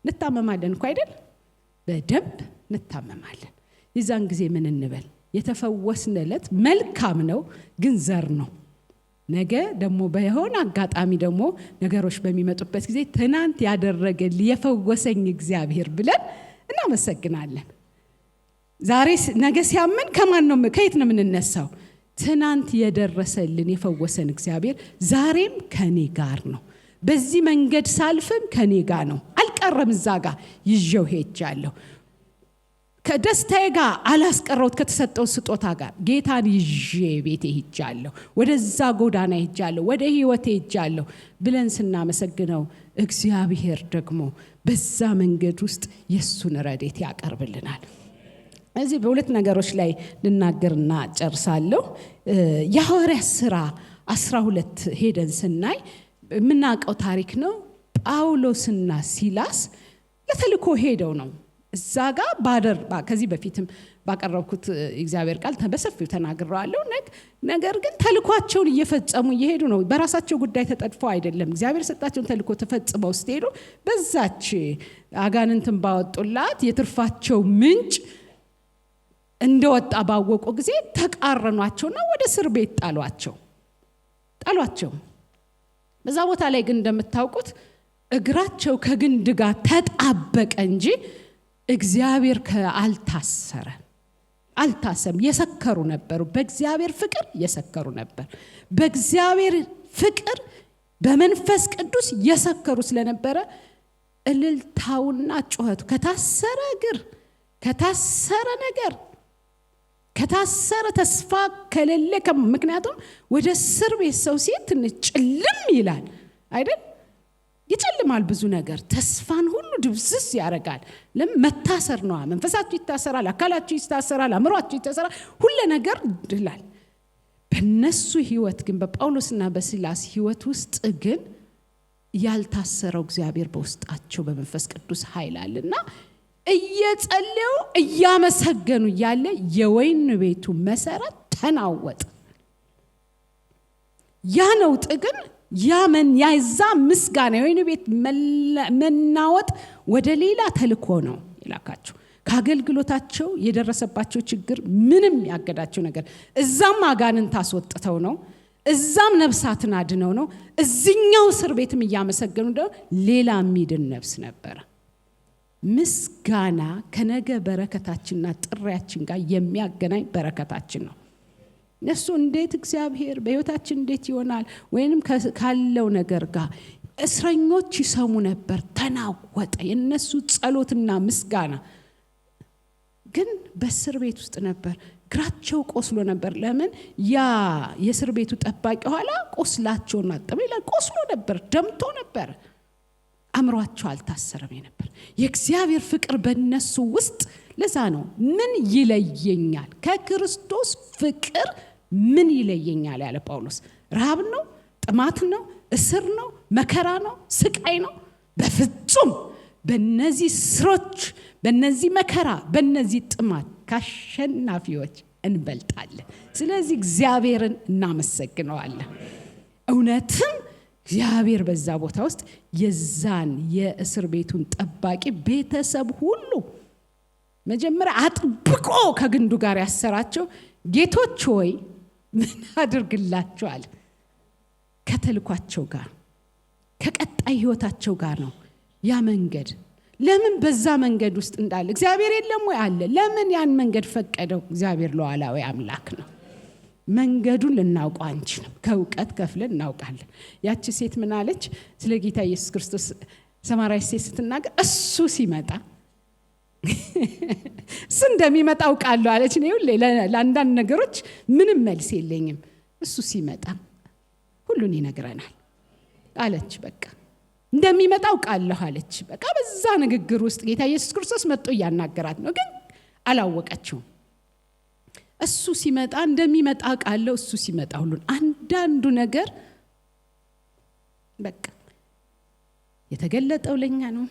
እንታመማለን እኮ አይደል? በደንብ እንታመማለን። የዛን ጊዜ ምን እንበል? የተፈወስነለት መልካም ነው፣ ግን ዘር ነው። ነገ ደግሞ በሆነ አጋጣሚ ደግሞ ነገሮች በሚመጡበት ጊዜ ትናንት ያደረገልኝ የፈወሰኝ እግዚአብሔር ብለን እናመሰግናለን። ዛሬ ነገ ሲያመን ከየት ነው የምንነሳው? ትናንት የደረሰልን የፈወሰን እግዚአብሔር ዛሬም ከኔ ጋር ነው። በዚህ መንገድ ሳልፍም ከኔ ጋር ነው። አልቀረም፣ እዛ ጋር ይዤው ሄጃለሁ። ከደስታዬ ጋር አላስቀረውት፣ ከተሰጠው ስጦታ ጋር ጌታን ይዤ ቤቴ ሄጃለሁ፣ ወደዛ ጎዳና ሄጃለሁ፣ ወደ ህይወቴ ሄጃለሁ ብለን ስናመሰግነው እግዚአብሔር ደግሞ በዛ መንገድ ውስጥ የሱን ረድኤት ያቀርብልናል። እዚህ በሁለት ነገሮች ላይ ልናገርና ጨርሳለሁ። የሐዋርያት ሥራ 12 ሄደን ስናይ የምናውቀው ታሪክ ነው። ጳውሎስና ሲላስ ለተልእኮ ሄደው ነው እዛ ጋር ከዚህ በፊትም ባቀረብኩት እግዚአብሔር ቃል በሰፊው ተናግሬዋለሁ። ነገር ግን ተልኳቸውን እየፈጸሙ እየሄዱ ነው። በራሳቸው ጉዳይ ተጠድፈው አይደለም። እግዚአብሔር ሰጣቸውን ተልኮ ተፈጽመው ስትሄዱ በዛች አጋንንትን ባወጡላት የትርፋቸው ምንጭ እንደወጣ ባወቁ ጊዜ ተቃረኗቸውና ወደ እስር ቤት ጣሏቸው። በዛ ቦታ ላይ ግን እንደምታውቁት እግራቸው ከግንድ ጋር ተጣበቀ እንጂ እግዚአብሔር አልታሰም። የሰከሩ ነበሩ። በእግዚአብሔር ፍቅር የሰከሩ ነበር። በእግዚአብሔር ፍቅር በመንፈስ ቅዱስ የሰከሩ ስለነበረ እልልታውና ጩኸቱ ከታሰረ እግር፣ ከታሰረ ነገር፣ ከታሰረ ተስፋ ከሌለ ምክንያቱም ወደ እስር ቤት ሰው ሲሄድ ትንሽ ጭልም ይላል አይደል? ይጨልማል። ብዙ ነገር ተስፋን ሁሉ ድብዝዝ ያደርጋል። ለመታሰር ነው። መንፈሳችሁ ይታሰራል፣ አካላችሁ ይታሰራል፣ አእምሮአችሁ ይታሰራል፣ ሁሉ ነገር ይላል። በነሱ ህይወት ግን በጳውሎስና በሲላስ ህይወት ውስጥ ግን ያልታሰረው እግዚአብሔር በውስጣቸው በመንፈስ ቅዱስ ኃይል አለና እየጸለዩ እያመሰገኑ ያለ የወይን ቤቱ መሰረት ተናወጠ። ያ ነው ጥግን ያዛ ምስጋና የወይን ቤት መናወጥ ወደ ሌላ ተልኮ ነው ይላካቸው። ከአገልግሎታቸው የደረሰባቸው ችግር ምንም ያገዳቸው ነገር እዛም አጋንንት አስወጥተው ነው፣ እዛም ነፍሳትን አድነው ነው፣ እዚህኛው እስር ቤትም እያመሰገኑ ነው። ሌላ የሚድን ነፍስ ነበረ። ምስጋና ከነገ በረከታችንና ጥሪያችን ጋር የሚያገናኝ በረከታችን ነው። እሱ እንዴት እግዚአብሔር በህይወታችን እንዴት ይሆናል ወይንም ካለው ነገር ጋር እስረኞች ይሰሙ ነበር። ተናወጠ የነሱ ጸሎትና ምስጋና። ግን በእስር ቤት ውስጥ ነበር። እግራቸው ቆስሎ ነበር። ለምን? ያ የእስር ቤቱ ጠባቂ ኋላ ቆስላቸውን አጠበ ይላል። ቆስሎ ነበር፣ ደምቶ ነበር። አእምሯቸው አልታሰረም ነበር። የእግዚአብሔር ፍቅር በእነሱ ውስጥ። ለዛ ነው ምን ይለየኛል ከክርስቶስ ፍቅር ምን ይለየኛል ያለ ጳውሎስ። ረሃብ ነው፣ ጥማት ነው፣ እስር ነው፣ መከራ ነው፣ ስቃይ ነው። በፍጹም በእነዚህ ስሮች፣ በእነዚህ መከራ፣ በእነዚህ ጥማት ካሸናፊዎች እንበልጣለን። ስለዚህ እግዚአብሔርን እናመሰግነዋለን። እውነትም እግዚአብሔር በዛ ቦታ ውስጥ የዛን የእስር ቤቱን ጠባቂ ቤተሰብ ሁሉ መጀመሪያ አጥብቆ ከግንዱ ጋር ያሰራቸው። ጌቶች ሆይ ምን አድርግላቸዋል? ከተልኳቸው ጋር ከቀጣይ ህይወታቸው ጋር ነው ያ መንገድ። ለምን በዛ መንገድ ውስጥ እንዳለ እግዚአብሔር የለም ወይ? አለ። ለምን ያን መንገድ ፈቀደው? እግዚአብሔር ሉዓላዊ አምላክ ነው። መንገዱን ልናውቀው አንችልም። ከእውቀት ከፍለን እናውቃለን። ያቺ ሴት ምን አለች? ስለ ጌታ ኢየሱስ ክርስቶስ ሰማርያዊት ሴት ስትናገር እሱ ሲመጣ እሱ እንደሚመጣ አውቃለሁ አለች። ነው ለአንዳንድ ነገሮች ምንም መልስ የለኝም፣ እሱ ሲመጣ ሁሉን ይነግረናል አለች። በቃ እንደሚመጣ አውቃለሁ አለች። በቃ በዛ ንግግር ውስጥ ጌታ ኢየሱስ ክርስቶስ መጥቶ እያናገራት ነው፣ ግን አላወቀችውም። እሱ ሲመጣ እንደሚመጣ አውቃለሁ፣ እሱ ሲመጣ ሁሉን። አንዳንዱ ነገር በቃ የተገለጠው ለኛ ነው፣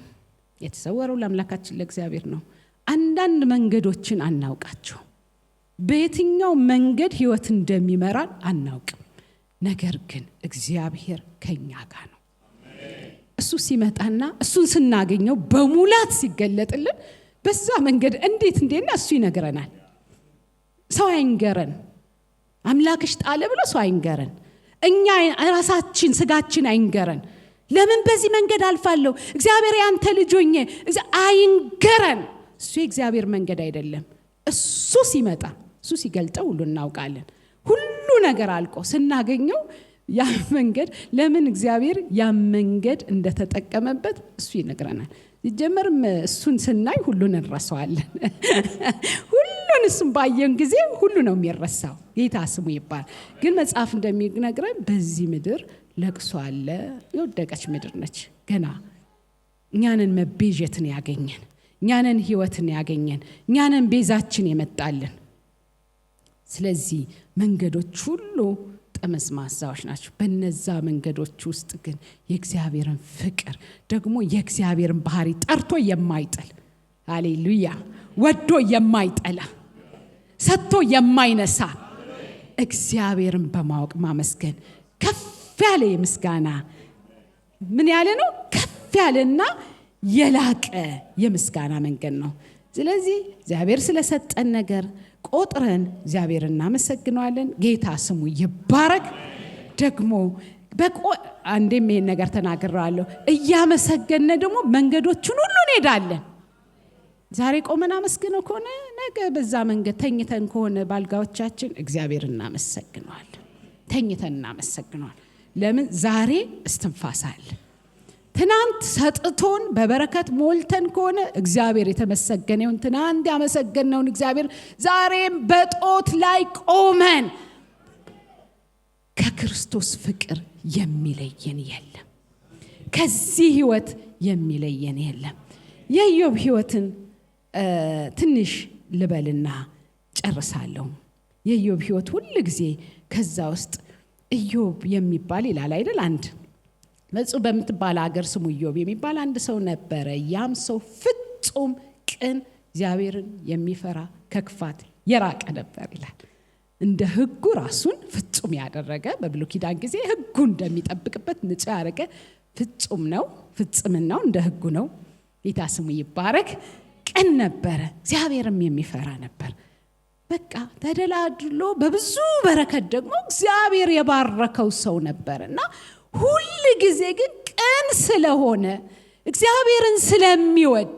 የተሰወረው ለአምላካችን ለእግዚአብሔር ነው። አንዳንድ መንገዶችን አናውቃቸው። በየትኛው መንገድ ህይወት እንደሚመራን አናውቅም። ነገር ግን እግዚአብሔር ከኛ ጋር ነው። እሱ ሲመጣና እሱን ስናገኘው በሙላት ሲገለጥልን በዛ መንገድ እንዴትና እሱ ይነግረናል። ሰው አይንገረን። አምላክሽ ጣለ ብሎ ሰው አይንገረን። እኛ ራሳችን ስጋችን አይንገረን። ለምን በዚህ መንገድ አልፋለሁ እግዚአብሔር ያንተ ልጅ ሆኜ አይንገረን። እሱ የእግዚአብሔር መንገድ አይደለም። እሱ ሲመጣ እሱ ሲገልጠው ሁሉ እናውቃለን። ሁሉ ነገር አልቆ ስናገኘው ያ መንገድ ለምን እግዚአብሔር ያ መንገድ እንደተጠቀመበት እሱ ይነግረናል። ሲጀመርም እሱን ስናይ ሁሉን እንረሳዋለን። ሁሉን እሱን ባየን ጊዜ ሁሉ ነው የሚረሳው። ጌታ ስሙ ይባል። ግን መጽሐፍ እንደሚነግረን በዚህ ምድር ለቅሶ አለ። የወደቀች ምድር ነች ገና። እኛንን መቤዠትን ያገኘን፣ እኛንን ህይወትን ያገኘን፣ እኛንን ቤዛችን የመጣልን። ስለዚህ መንገዶች ሁሉ ጠመዝማዛዎች ናቸው። በነዛ መንገዶች ውስጥ ግን የእግዚአብሔርን ፍቅር ደግሞ የእግዚአብሔርን ባህሪ ጠርቶ የማይጥል ሃሌሉያ፣ ወዶ የማይጠላ ሰጥቶ የማይነሳ እግዚአብሔርን በማወቅ ማመስገን ከፍ ያለ የምስጋና ምን ያለ ነው? ከፍ ያለና የላቀ የምስጋና መንገድ ነው። ስለዚህ እግዚአብሔር ስለሰጠን ነገር ቆጥረን እግዚአብሔርን እናመሰግናለን። ጌታ ስሙ ይባረክ። ደግሞ አንዴም ይሄን ነገር ተናግሬዋለሁ። እያመሰገነ ደግሞ መንገዶቹን ሁሉ እንሄዳለን። ዛሬ ቆመን አመስግነው ከሆነ ነገ በዛ መንገድ ተኝተን ከሆነ ባልጋዎቻችን እግዚአብሔርን እናመሰግናለን። ተኝተን እናመሰግናለን። ለምን? ዛሬ እስትንፋስ አለ። ትናንት ሰጥቶን በበረከት ሞልተን ከሆነ እግዚአብሔር የተመሰገነውን ትናንት ያመሰገነውን እግዚአብሔር ዛሬም በጦት ላይ ቆመን ከክርስቶስ ፍቅር የሚለየን የለም። ከዚህ ህይወት የሚለየን የለም። የኢዮብ ህይወትን ትንሽ ልበልና ጨርሳለሁ። የኢዮብ ህይወት ሁሉ ጊዜ ከዛ ውስጥ ኢዮብ የሚባል ይላል አይደል? አንድ መጽኡ በምትባል ሀገር ስሙ ኢዮብ የሚባል አንድ ሰው ነበረ። ያም ሰው ፍጹም ቅን፣ እግዚአብሔርን የሚፈራ ከክፋት የራቀ ነበር ይላል። እንደ ህጉ ራሱን ፍጹም ያደረገ፣ በብሉይ ኪዳን ጊዜ ህጉ እንደሚጠብቅበት ንጹህ ያደረገ ፍጹም ነው። ፍጽምናው እንደ ህጉ ነው። ጌታ ስሙ ይባረክ። ቅን ነበረ፣ እግዚአብሔርም የሚፈራ ነበር። በቃ ተደላድሎ በብዙ በረከት ደግሞ እግዚአብሔር የባረከው ሰው ነበርና ሁሉ ጊዜ ግን ቅን ስለሆነ እግዚአብሔርን ስለሚወድ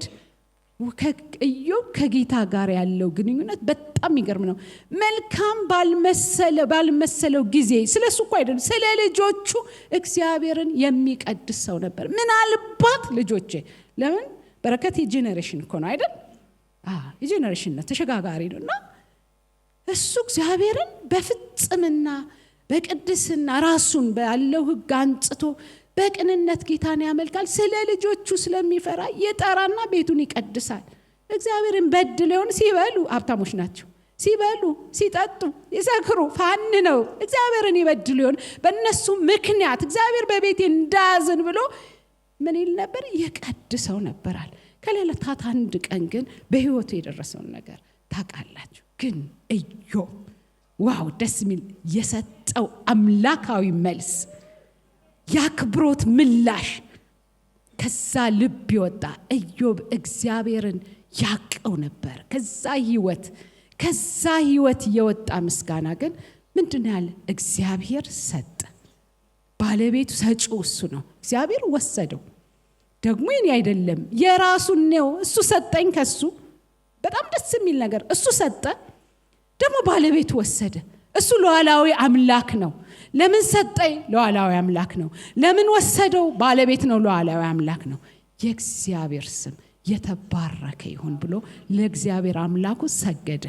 ኢዮብ ከጌታ ጋር ያለው ግንኙነት በጣም የሚገርም ነው። መልካም ባልመሰለው ጊዜ ስለሱ እኮ አይደለም፣ ስለ ልጆቹ እግዚአብሔርን የሚቀድስ ሰው ነበር። ምናልባት ልጆቼ ለምን በረከት የጄኔሬሽን እኮ ነው አይደል? የጄኔሬሽን ነው፣ ተሸጋጋሪ ነውና እሱ እግዚአብሔርን በፍጽምና በቅድስና ራሱን ባለው ህግ አንጽቶ በቅንነት ጌታን ያመልካል። ስለ ልጆቹ ስለሚፈራ የጠራና ቤቱን ይቀድሳል። እግዚአብሔርን በድለውን ሲበሉ ሀብታሞች ናቸው፣ ሲበሉ ሲጠጡ ይሰክሩ ፋን ነው። እግዚአብሔርን ይበድሉ ይሆን በእነሱ ምክንያት እግዚአብሔር በቤቴ እንዳያዝን ብሎ ምን ይል ነበር? ይቀድሰው ነበራል። ከሌለታት አንድ ቀን ግን በህይወቱ የደረሰውን ነገር ታውቃላችሁ። ግን ኢዮብ ዋው ደስ የሚል የሰጠው አምላካዊ መልስ፣ ያክብሮት ምላሽ ከዛ ልብ ይወጣ። ኢዮብ እግዚአብሔርን ያቀው ነበር። ከዛ ህይወት የወጣ ምስጋና ግን ምንድነው ያለ? እግዚአብሔር ሰጠ። ባለቤቱ ሰጪው እሱ ነው። እግዚአብሔር ወሰደው። ደግሞ የኔ አይደለም የራሱን ነው። እሱ ሰጠኝ። ከሱ በጣም ደስ የሚል ነገር እሱ ሰጠ፣ ደግሞ ባለቤቱ ወሰደ። እሱ ሉዓላዊ አምላክ ነው። ለምን ሰጠኝ? ሉዓላዊ አምላክ ነው። ለምን ወሰደው? ባለቤት ነው፣ ሉዓላዊ አምላክ ነው። የእግዚአብሔር ስም የተባረከ ይሁን ብሎ ለእግዚአብሔር አምላኩ ሰገደ።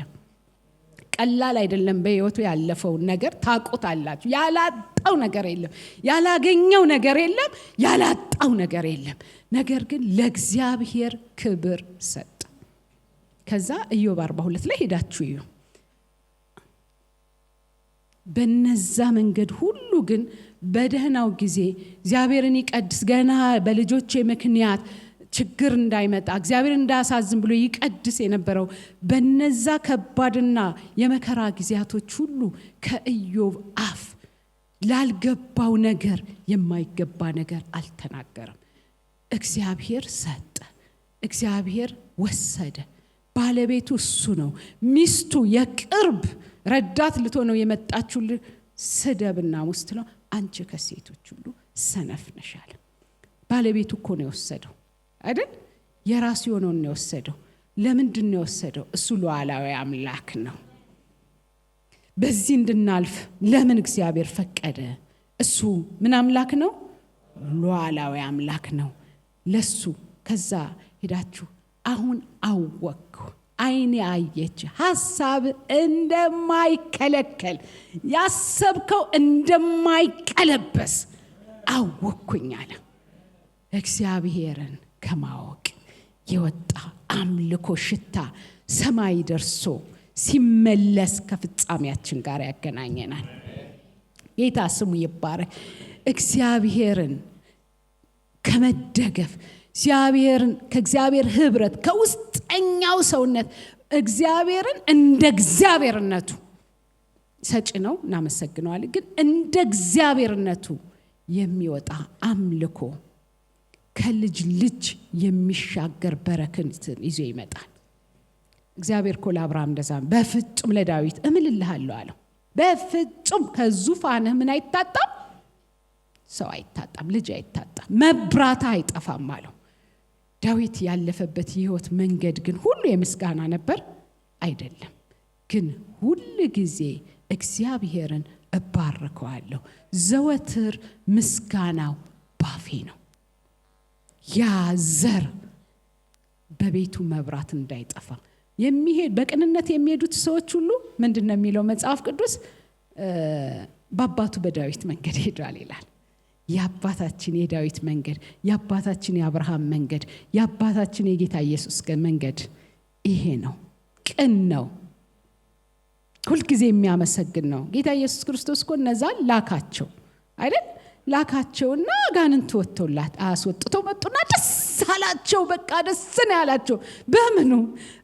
ቀላል አይደለም። በህይወቱ ያለፈውን ነገር ታውቁታላችሁ። ያላጣው ነገር የለም፣ ያላገኘው ነገር የለም፣ ያላጣው ነገር የለም። ነገር ግን ለእግዚአብሔር ክብር ሰጠ። ከዛ ኢዮብ 42 ላይ ሄዳችሁ እዩ። በነዛ መንገድ ሁሉ ግን በደህናው ጊዜ እግዚአብሔርን ይቀድስ፣ ገና በልጆቼ ምክንያት ችግር እንዳይመጣ እግዚአብሔር እንዳያሳዝን ብሎ ይቀድስ የነበረው በነዛ ከባድና የመከራ ጊዜያቶች ሁሉ ከኢዮብ አፍ ላልገባው ነገር የማይገባ ነገር አልተናገረም። እግዚአብሔር ሰጠ፣ እግዚአብሔር ወሰደ። ባለቤቱ እሱ ነው። ሚስቱ የቅርብ ረዳት ልትሆነው የመጣችው ስደብና ውስጥ ነው። አንቺ ከሴቶች ሁሉ ሰነፍ ነሽ አለ። ባለቤቱ እኮ ነው የወሰደው አይደል? የራሱ የሆነውን ነው የወሰደው። ለምንድን ነው የወሰደው? እሱ ሉዓላዊ አምላክ ነው። በዚህ እንድናልፍ ለምን እግዚአብሔር ፈቀደ? እሱ ምን አምላክ ነው? ሉዓላዊ አምላክ ነው። ለሱ ከዛ ሄዳችሁ አሁን አወቅኩ፣ አይኔ አየች፣ ሐሳብ እንደማይከለከል ያሰብከው እንደማይቀለበስ አወቅኩኝ አለ። እግዚአብሔርን ከማወቅ የወጣ አምልኮ ሽታ ሰማይ ደርሶ ሲመለስ ከፍጻሜያችን ጋር ያገናኘናል። ጌታ ስሙ ይባረክ። እግዚአብሔርን ከመደገፍ ከእግዚአብሔር ህብረት ከውስጠኛው ሰውነት እግዚአብሔርን እንደ እግዚአብሔርነቱ ሰጪ ነው፣ እናመሰግነዋለን። ግን እንደ እግዚአብሔርነቱ የሚወጣ አምልኮ ከልጅ ልጅ የሚሻገር በረከትን ይዞ ይመጣል። እግዚአብሔር እኮ ለአብርሃም እንደዛ በፍጹም ለዳዊት እምልልሃለሁ አለው። በፍጹም ከዙፋንህ ምን አይታጣም? ሰው አይታጣም፣ ልጅ አይታጣም፣ መብራት አይጠፋም አለው። ዳዊት ያለፈበት የህይወት መንገድ ግን ሁሉ የምስጋና ነበር አይደለም። ግን ሁሉ ጊዜ እግዚአብሔርን እባርከዋለሁ፣ ዘወትር ምስጋናው ባፌ ነው። ያ ዘር በቤቱ መብራት እንዳይጠፋ የሚሄድ በቅንነት የሚሄዱት ሰዎች ሁሉ ምንድነው የሚለው መጽሐፍ ቅዱስ? በአባቱ በዳዊት መንገድ ሄዷል ይላል። የአባታችን የዳዊት መንገድ፣ የአባታችን የአብርሃም መንገድ፣ የአባታችን የጌታ ኢየሱስ መንገድ ይሄ ነው። ቅን ነው፣ ሁልጊዜ የሚያመሰግን ነው። ጌታ ኢየሱስ ክርስቶስ እኮ እነዛን ላካቸው አይደል? ላካቸውና አጋንንት ወጥቶላት አስወጥተው መጡና ደስ አላቸው። በቃ ደስ ነው ያላቸው። በምኑ?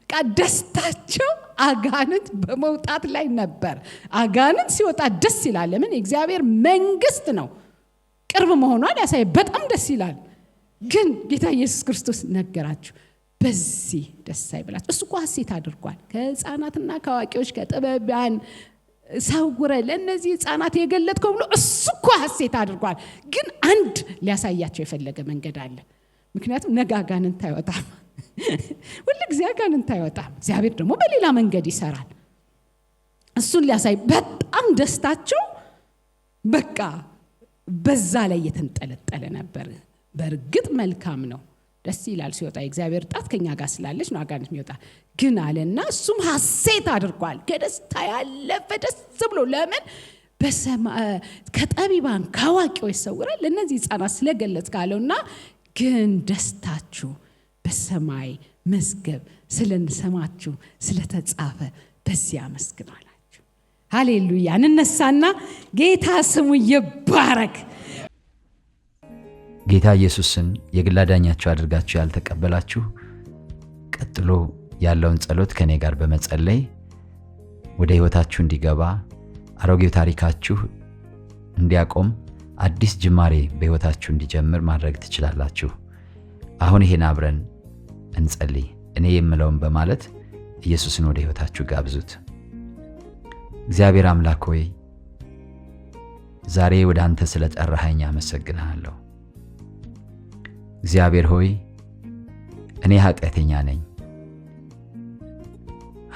በቃ ደስታቸው አጋንንት በመውጣት ላይ ነበር። አጋንንት ሲወጣ ደስ ይላል። ለምን? የእግዚአብሔር መንግስት ነው፣ ቅርብ መሆኗን ያሳይ። በጣም ደስ ይላል። ግን ጌታ ኢየሱስ ክርስቶስ ነገራቸው፣ በዚህ ደስ አይበላችሁ። እሱ እኮ ሐሴት አድርጓል። ከሕፃናትና ከአዋቂዎች ከጥበባን ሰውረ ለነዚህ ሕፃናት የገለጥከው ብሎ እሱ እኮ ሐሴት አድርጓል። ግን አንድ ሊያሳያቸው የፈለገ መንገድ አለ። ምክንያቱም ነገ አጋንንት አይወጣም፣ ሁሉ ጊዜ አጋንንት አይወጣም። እግዚአብሔር ደግሞ በሌላ መንገድ ይሰራል። እሱን ሊያሳይ በጣም ደስታቸው በቃ በዛ ላይ የተንጠለጠለ ነበር። በእርግጥ መልካም ነው፣ ደስ ይላል ሲወጣ። የእግዚአብሔር ጣት ከኛ ጋር ስላለች ነው አጋንንት የሚወጣ። ግን አለና እሱም ሐሴት አድርጓል፣ ከደስታ ያለፈ ደስ ብሎ። ለምን? ከጠቢባን ከአዋቂዎች ሰውራል ለነዚህ ሕፃናት ስለገለጽ ካለውና ግን ደስታችሁ በሰማይ መዝገብ ስለንሰማችሁ ስለተጻፈ በዚህ አመስግናላችሁ። ሃሌሉያ። እንነሳና ጌታ ስሙ ይባረክ። ጌታ ኢየሱስን የግል አዳኛችሁ አድርጋችሁ ያልተቀበላችሁ ቀጥሎ ያለውን ጸሎት ከኔ ጋር በመጸለይ ወደ ህይወታችሁ እንዲገባ አሮጌው ታሪካችሁ እንዲያቆም አዲስ ጅማሬ በህይወታችሁ እንዲጀምር ማድረግ ትችላላችሁ። አሁን ይሄን አብረን እንጸልይ። እኔ የምለውን በማለት ኢየሱስን ወደ ህይወታችሁ ጋብዙት። እግዚአብሔር አምላክ ሆይ ዛሬ ወደ አንተ ስለጠራኸኝ አመሰግንሃለሁ። እግዚአብሔር ሆይ እኔ ኃጢአተኛ ነኝ፣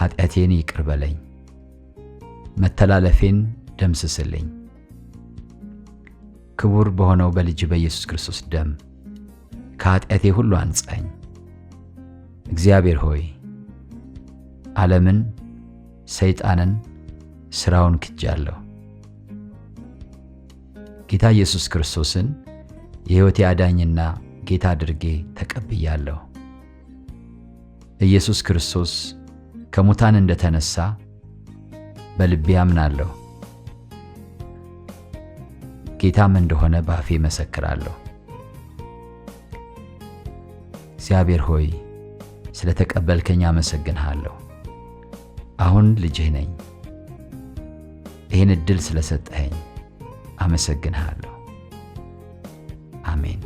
ኃጢአቴን ይቅር በለኝ፣ መተላለፌን ደምስስልኝ። ክቡር በሆነው በልጅ በኢየሱስ ክርስቶስ ደም ከኃጢአቴ ሁሉ አንጻኝ። እግዚአብሔር ሆይ ዓለምን፣ ሰይጣንን፣ ሥራውን ክጃለሁ። ጌታ ኢየሱስ ክርስቶስን የሕይወቴ አዳኝና ጌታ አድርጌ ተቀብያለሁ። ኢየሱስ ክርስቶስ ከሙታን እንደተነሳ በልቤ አምናለሁ። ጌታም እንደሆነ በአፌ መሰክራለሁ። እግዚአብሔር ሆይ ስለተቀበልከኝ አመሰግንሃለሁ። አሁን ልጅህ ነኝ። ይህን ዕድል ስለሰጠኸኝ አመሰግንሃለሁ። አሜን።